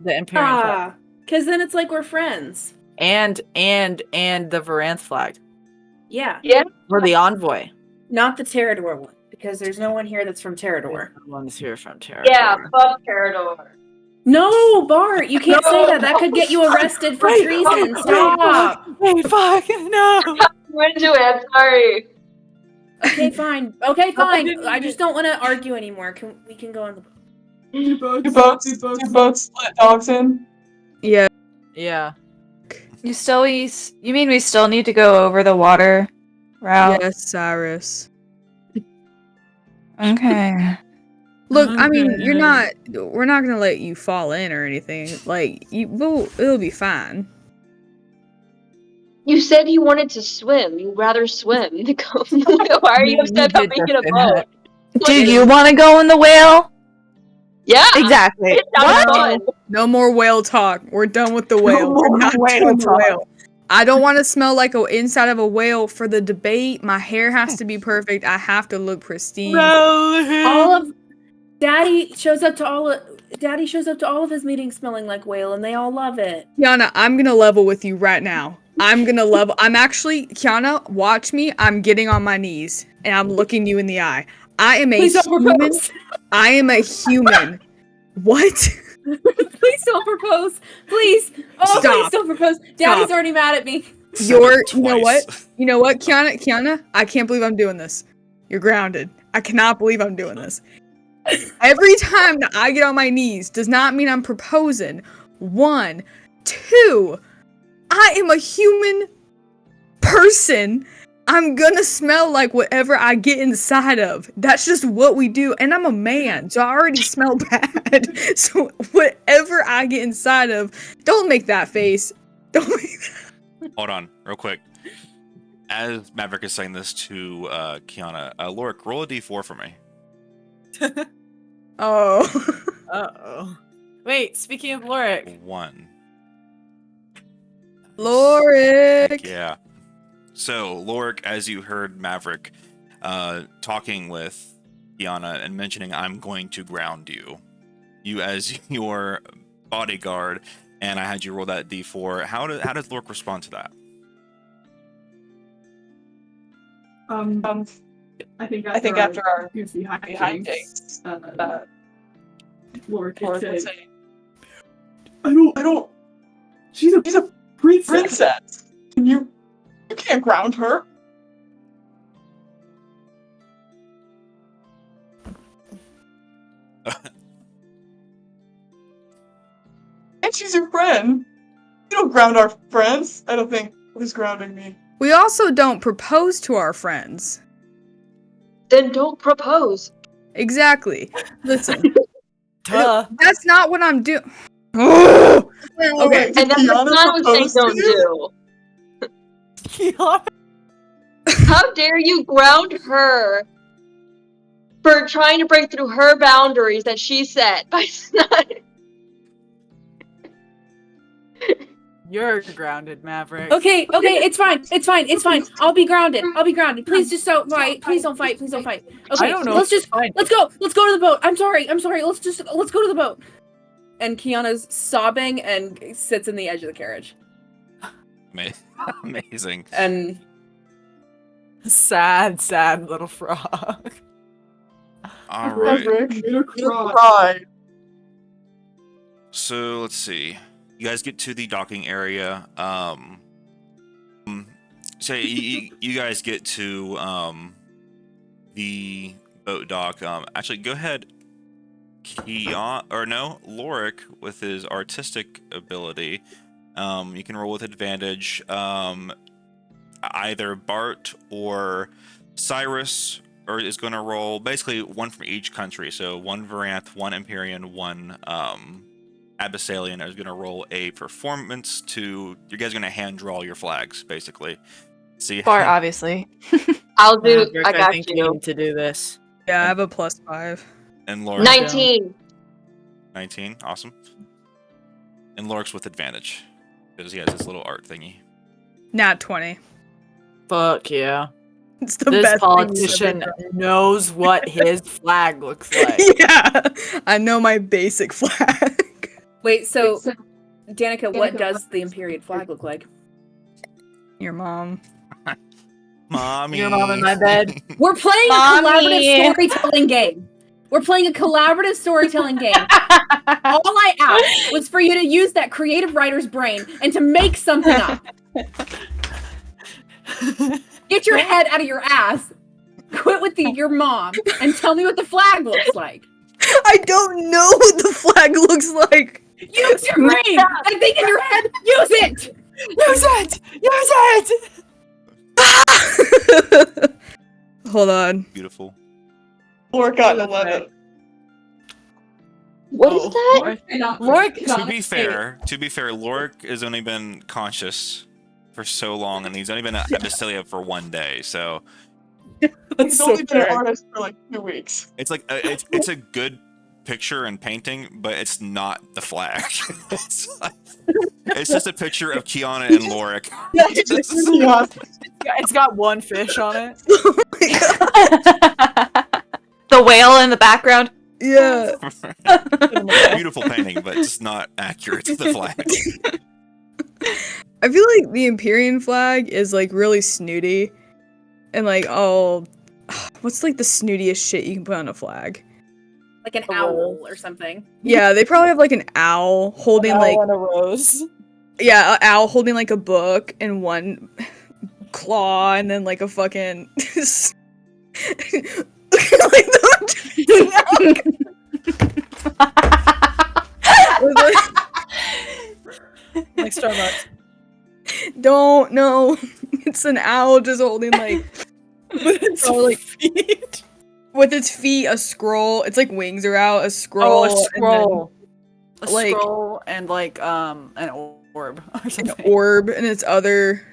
Imperial flag? Because then it's like we're friends. And the Varanth flag. Yeah. Yeah. Or the Envoy. Not the Terrador one, because there's no one here that's from Terrador. One's here from Terrador. Yeah, fuck Terrador. No, Bart, you can't say that. That could get you arrested for treason. Stop. Wait, fuck, no. I'm into it. I'm sorry. Okay, fine. Okay, fine. I just don't want to argue anymore. We can go on the boat. Do boats let dogs in? Yeah. Yeah. You mean we still need to go over the water route? Yes, Cyrus. Okay. Look, I mean, we're not gonna let you fall in or anything. Like, it'll be fine. You said you wanted to swim. You'd rather swim. Why are you upset about being in a boat? Do you want to go in the whale? Yeah. Exactly. It sounds fun. No more whale talk. We're done with the whale. We're not doing the whale. I don't want to smell like an inside of a whale for the debate. My hair has to be perfect. I have to look pristine. Daddy shows up to all of his meetings smelling like whale, and they all love it. Kiana, I'm gonna level with you right now. Kiana, watch me. I'm getting on my knees and I'm looking you in the eye. I am a human. I am a human. What? Please don't propose. Please. Oh, Stop. please don't propose. Daddy's already mad at me. You know what? You know what, Kiana? I can't believe I'm doing this. You're grounded. I cannot believe I'm doing this. Every time that I get on my knees does not mean I'm proposing. 1, 2, I am a human person I'm gonna smell like whatever I get inside of. That's just what we do. And I'm a man, so I already smell bad. So whatever I get inside of, don't make that face. Don't make that. Hold on, real quick. As Maverick is saying this to Kiana, Lorik, roll a d4 for me. Oh. Uh-oh. Wait, speaking of Lorik. 1. Lorik. Yeah. So, Lorik, as you heard Maverick talking with Kiana and mentioning, I'm going to ground you. You as your bodyguard, and I had you roll that d4. How does Lorik respond to that? I think after our goofy hijinks, Lorik could say, I don't. She's a princess. You can't ground her. And she's your friend. You don't ground our friends. I don't think who's grounding me. We also don't propose to our friends. Then don't propose. Exactly. Listen. Duh. That's not what I'm doing. Okay. And that's what Kiana was saying don't do. How dare you ground her for trying to break through her boundaries that she set by not. You're grounded, Maverick. Okay, it's fine. I'll be grounded. Please just don't fight. Please don't fight. Okay, I don't know. let's go to the boat. I'm sorry. Let's go to the boat. And Kiana's sobbing and sits in the edge of the carriage. Amazing. And sad little frog. All right. You cried. So let's see. You guys get to the docking area. So you guys get to the boat dock. Actually, go ahead. Lorik with his artistic ability. You can roll with advantage. Either Bart or Cyrus is going to roll basically one from each country. So one Varanth, one Empyrean, one Abyssalian is going to roll a performance to. You guys are going to hand draw your flags, basically. See. Bart, obviously. I'll do. Maverick, I got think you. need to do this. Yeah, I have a +5. And Lorik. 19. 19, awesome. And Lorik's with advantage because he has this little art thingy. Nat 20. Fuck yeah. It's the This best politician knows what his flag looks like. Yeah, I know my basic flag. wait, so Danica, what does the Imperial flag look like? Your mom. Mommy. Your mom in my bed. We're playing a collaborative storytelling game. All I asked was for you to use that creative writer's brain and to make something up. Get your head out of your ass, quit with your mom, and tell me what the flag looks like. I don't know what the flag looks like. Use your brain! I think in your head, use it! Use it! Hold on. Beautiful. Lorik got an 11. What is that? Lorik. To be fair, Lorik has only been conscious for so long, and he's only been at Abyssalia for 1 day, so He's only been an artist for like 2 weeks. it's like it's a good picture and painting, but it's not the flag. It's just a picture of Kiana and Lorik. It's got one fish on it. The whale in the background. Yeah. Beautiful painting, but it's not accurate to the flag. I feel like the Empyrean flag is like really snooty. And like, what's like the snootiest shit you can put on a flag? Like an owl or something. Yeah, they probably have like an owl holding like on a rose. Yeah, an owl holding like a book and one claw and then like a fucking Like Starbucks. Don't no. It's an owl just holding like with its feet. With its feet, a scroll. It's like wings are out. A scroll. Oh, a scroll. And A scroll and like an orb or something. An orb and its other,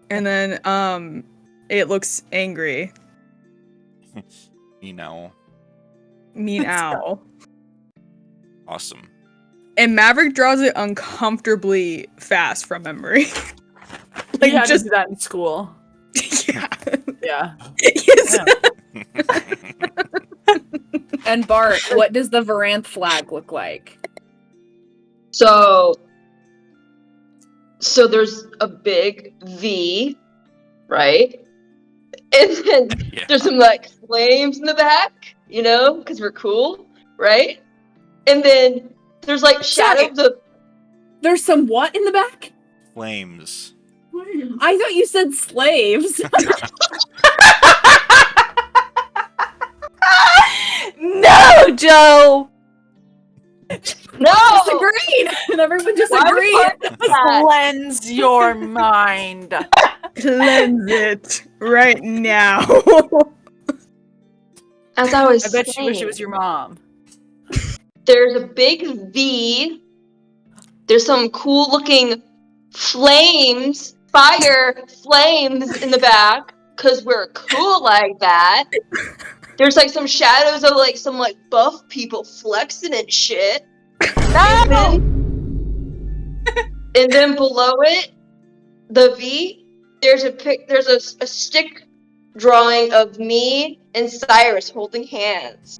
and then it looks angry. You know. Mean owl. Awesome. And Maverick draws it uncomfortably fast from memory. Like had just to do that in school. Yeah. Yeah. Yes. And Bart, what does the Varanth flag look like? So there's a big V, right? And then there's some like flames in the back, you know, because we're cool, right? And then there's like shadows of. There's some what in the back? Flames. I thought you said slaves. No, Joe! No! Disagreed! And everyone disagreed. Cleanse your mind. Cleanse it right now. As I was I bet you saying, wish it was your mom. there's a big V. There's some cool looking flames, fire flames in the back, because we're cool like that. There's like some shadows of like some like buff people flexing and shit. No! And then below it, the V, there's a stick drawing of me and Cyrus holding hands.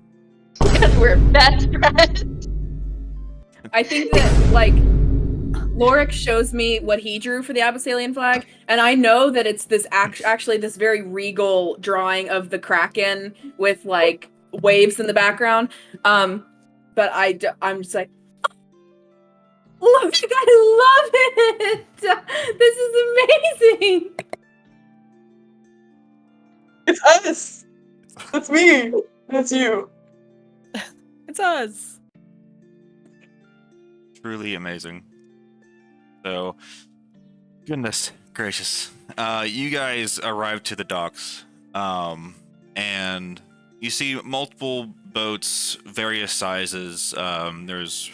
Because we're best friends. I think that, like, Lorik shows me what he drew for the Abyssalian flag, and I know that it's this actually this very regal drawing of the Kraken with, like, waves in the background. But I'm just like, look, I love it! This is amazing! It's us. That's me. That's you. It's us. Truly amazing. So, goodness gracious. You guys arrive to the docks, and you see multiple boats, various sizes. There's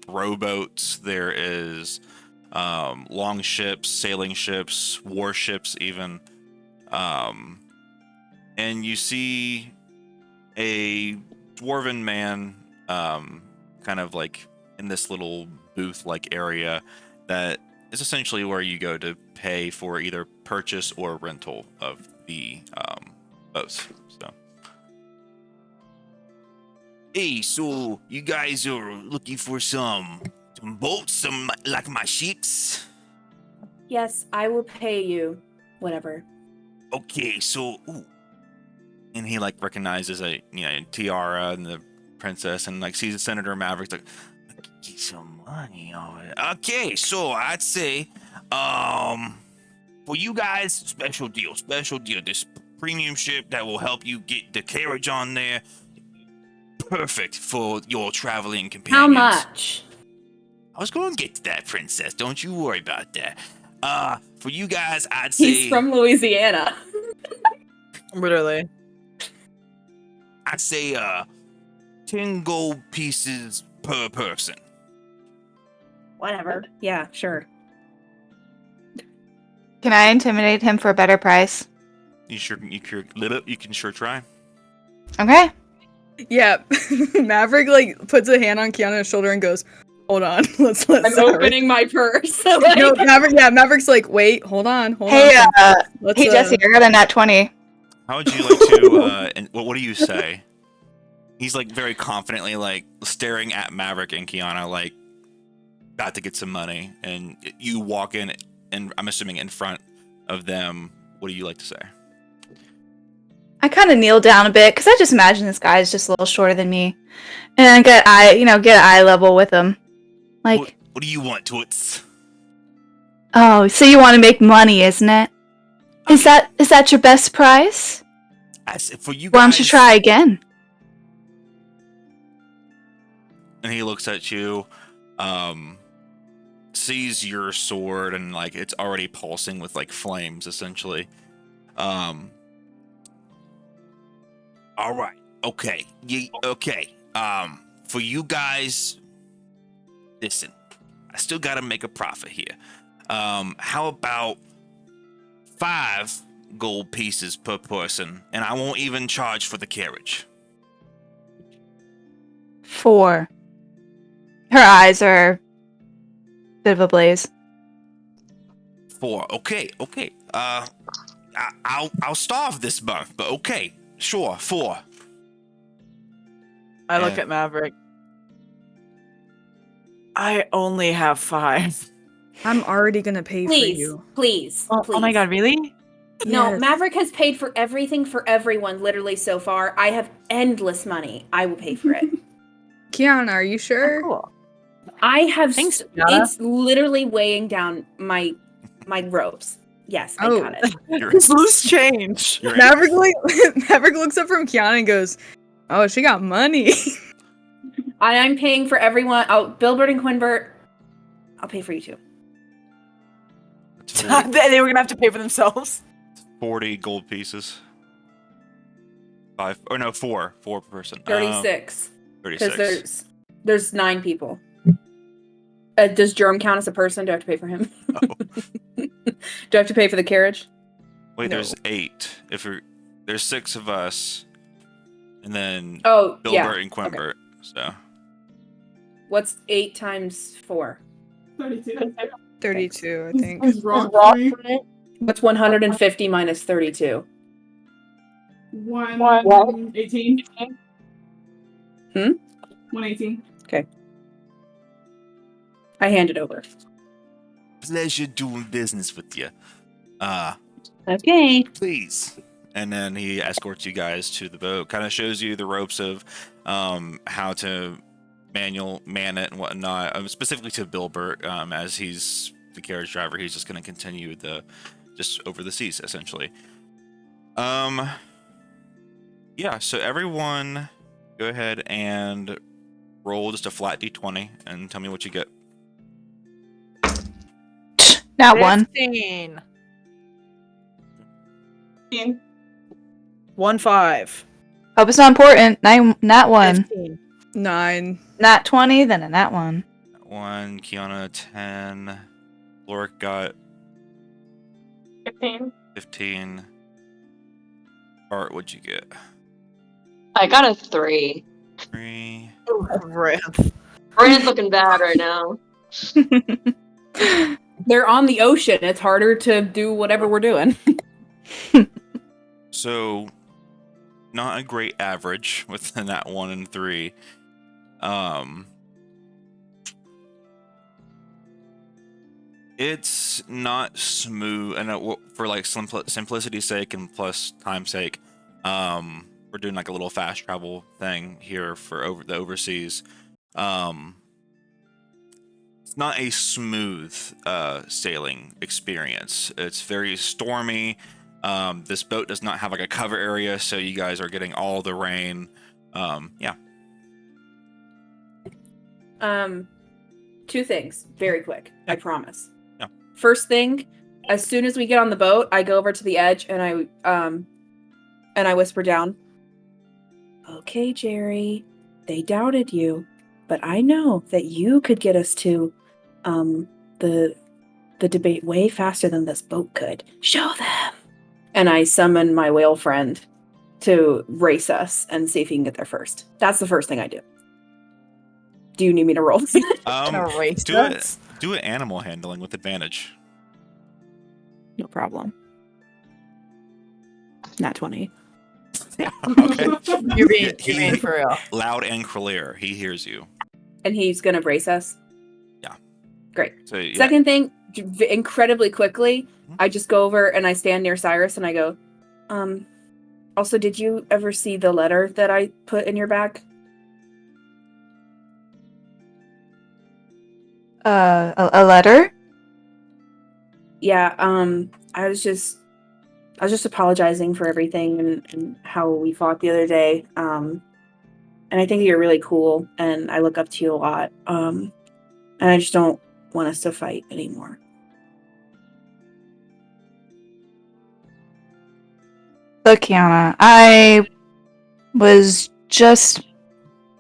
rowboats, there is long ships, sailing ships, warships even. And you see a dwarven man kind of like in this little booth-like area that is essentially where you go to pay for either purchase or rental of the boats. So, hey, so you guys are looking for some boats, some like my ships? Yes, I will pay you. Whatever. Okay, so and he like recognizes a tiara and the princess and like sees Senator Maverick's like, get some money on it. Okay, so I'd say for you guys, special deal. This premium ship that will help you get the carriage on there. Perfect for your traveling companions. How much? I was going to get to that, princess. Don't you worry about that. For you guys, I'd say He's from Louisiana. Literally. I'd say 10 gold pieces per person. Whatever. Yeah, sure. Can I intimidate him for a better price? You can sure try. Okay. Yeah. Maverick like puts a hand on Kiana's shoulder and goes, "Hold on, let's I'm opening my purse. Like... No, Maverick's like, "Wait, hold on, Hey, Jesse, I got a nat 20. How would you like to? And what do you say? He's like very confidently like staring at Maverick and Kiana, like about to get some money, and you walk in, and I'm assuming in front of them. What do you like to say? I kind of kneel down a bit because I just imagine this guy is just a little shorter than me, and get eye level with him. Like, what do you want, Toots? Oh, so you want to make money, isn't it? Is that your best price? I said for you guys. Why don't you try again? And he looks at you. sees your sword and like it's already pulsing with like flames, essentially. All right. Okay. Okay. For you guys, listen. I still gotta make a profit here. How about 5 gold pieces per person, and I won't even charge for the carriage. 4. Her eyes are a bit of a blaze. 4. Okay. I'll starve this month, but okay. Sure, 4. I look at Maverick. I only have 5. I'm already gonna pay for you. Please. Oh my god, really? No, Yes. Maverick has paid for everything for everyone literally so far. I have endless money. I will pay for it. Kiana, are you sure? Oh, cool. I have Thanks, Kiana. it's literally weighing down my ropes. Yes, I got it. It's loose change. Maverick looks up from Kiana and goes, "Oh, she got money." I'm paying for everyone. Oh, Bilbert and Quinbert, I'll pay for you too. They were gonna have to pay for themselves. 40 gold pieces. 5 or no, 4 per person. 36. 36. Because there's 9 people. Does Jerome count as a person? Do I have to pay for him? Oh. Do I have to pay for the carriage? Wait, No. there's 8. There's 6 of us, and then Oh, Bilbert yeah. and Quimbert. Okay. So What's 8 times 4? 32. 32, I think. Is Rock free? What's 150 minus 32? 118. Hmm? 118. Okay. I hand it over. pleasure doing business with you. Okay. Please. And then he escorts you guys to the boat, kind of shows you the ropes of how to man it and whatnot, specifically to Bilbert, as he's the carriage driver. He's just going to continue just over the seas, essentially. Yeah, so everyone go ahead and roll just a flat d20 and tell me what you get. Not 1. 15. 15. 1-5. Hope it's not important. Not 1. 15. 9. Not 20, then a nat 1. 1, Kiana 10, Loric got 15. Bart, what'd you get? I got a 3. 3. Brand's looking bad right now. They're on the ocean. It's harder to do whatever we're doing. So, not a great average with that 1 and 3. It's not smooth, and for like simplicity's sake and plus time's sake, we're doing like a little fast travel thing here for the overseas. It's not a smooth sailing experience. It's very stormy. This boat does not have like a cover area, so you guys are getting all the rain. Yeah. 2 things, very quick. I promise. Yeah. First thing, as soon as we get on the boat, I go over to the edge and I whisper down, "Okay, Jerry, they doubted you, but I know that you could get us to the debate way faster than this boat could. Show them." And I summon my whale friend to race us and see if he can get there first. That's the first thing I do. Do you need me to roll? Do it animal handling with advantage. No problem. Not 20. Okay. You're being for real. Loud and clear. He hears you. And he's gonna brace us? Yeah. Great. So, yeah. Second thing, incredibly quickly, I just go over and I stand near Cyrus and I go, also, did you ever see the letter that I put in your bag? A letter? Yeah, I was just apologizing for everything and how we fought the other day. And I think you're really cool and I look up to you a lot. And I just don't want us to fight anymore. Look, Kiana, I was just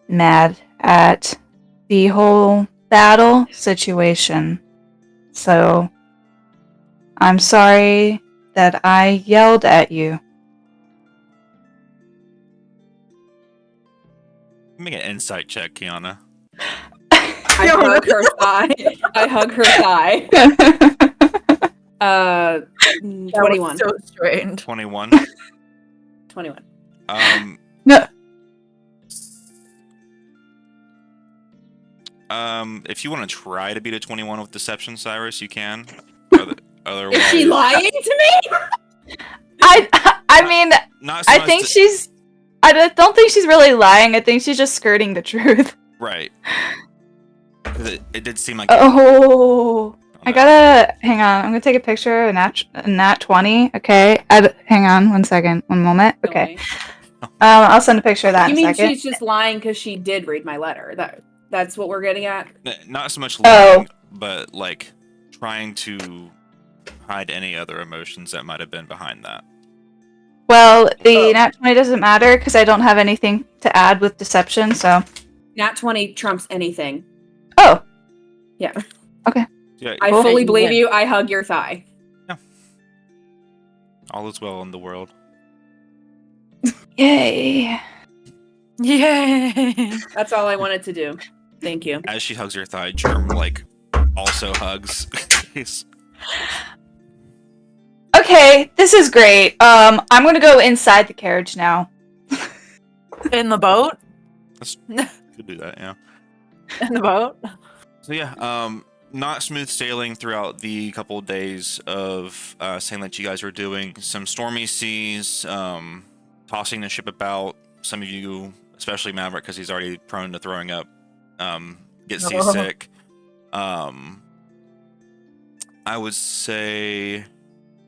mad at the whole battle situation. So, I'm sorry that I yelled at you. Make an insight check, Kiana. I hug her thigh. I hug her thigh. 21. So strange. 21. 21. No. If you want to try to beat a 21 with deception, Cyrus, you can. Otherwise, Is she lying to me? I mean, not so I much think to- she's. I don't think she's really lying. I think she's just skirting the truth. right. 'Cause it did seem like. Oh, I gotta hang on. I'm gonna take a picture of nat 20. Okay, hang on 1 second, 1 moment. Okay, I'll send a picture of that You in a mean second. she's just lying because she did read my letter? That's what we're getting at. Not so much lying, Oh. but like trying to hide any other emotions that might have been behind that. Well, the nat 20 doesn't matter because I don't have anything to add with deception. So Nat 20 trumps anything. Oh. Yeah. Okay. Yeah, I fully believe you. I hug your thigh. all is well in the world. Yay. Yay! That's all I wanted to do. Thank you. As she hugs your thigh, Germ like also hugs. Okay, this is great. I'm gonna go inside the carriage now. In the boat? Could do that, yeah. In the boat? So yeah, not smooth sailing throughout the couple of days of sailing that you guys were doing. Some stormy seas, tossing the ship about. Some of you, especially Maverick, because he's already prone to throwing up, get seasick. I would say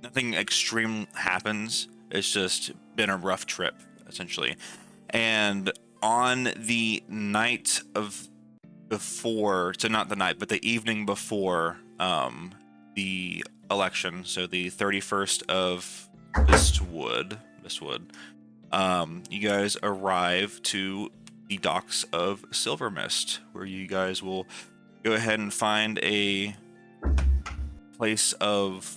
nothing extreme happens. It's just been a rough trip, essentially. And on the night of before, so not the night, but the evening before the election, so the 31st of Mistwood, you guys arrive to the docks of Silver Mist, where you guys will go ahead and find a place of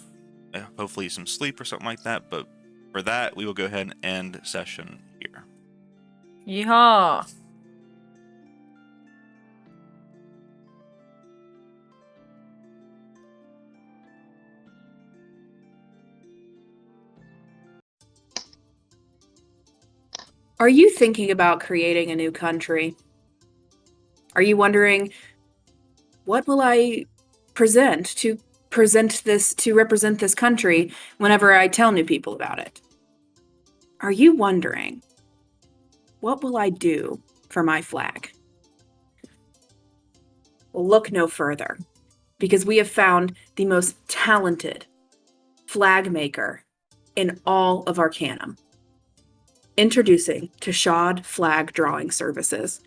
hopefully some sleep or something like that. But for that, we will go ahead and end session here. Yeehaw! Are you thinking about creating a new country? Are you wondering, what will I present to represent this country whenever I tell new people about it? Are you wondering, what will I do for my flag? Well, look no further, because we have found the most talented flag maker in all of Arcanum. Introducing Tashad Flag Drawing Services.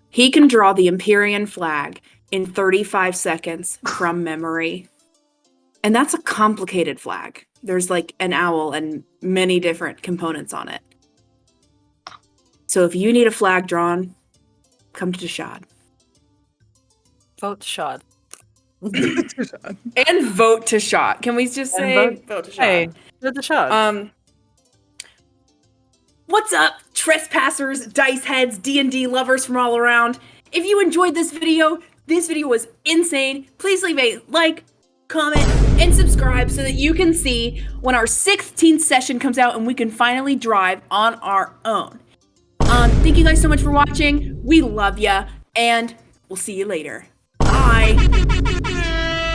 He can draw the Empyrean flag in 35 seconds from memory. And that's a complicated flag. There's like an owl and many different components on it. So if you need a flag drawn, come to Tashad. Vote Tashad. And vote Tashad. Can we just say vote Tashad? Hey, vote Tashad. What's up, trespassers, dice heads, D&D lovers from all around? If you enjoyed this video was insane. Please leave a like, comment, and subscribe so that you can see when our 16th session comes out and we can finally drive on our own. Thank you guys so much for watching. We love ya, and we'll see you later. Bye.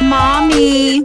Mommy.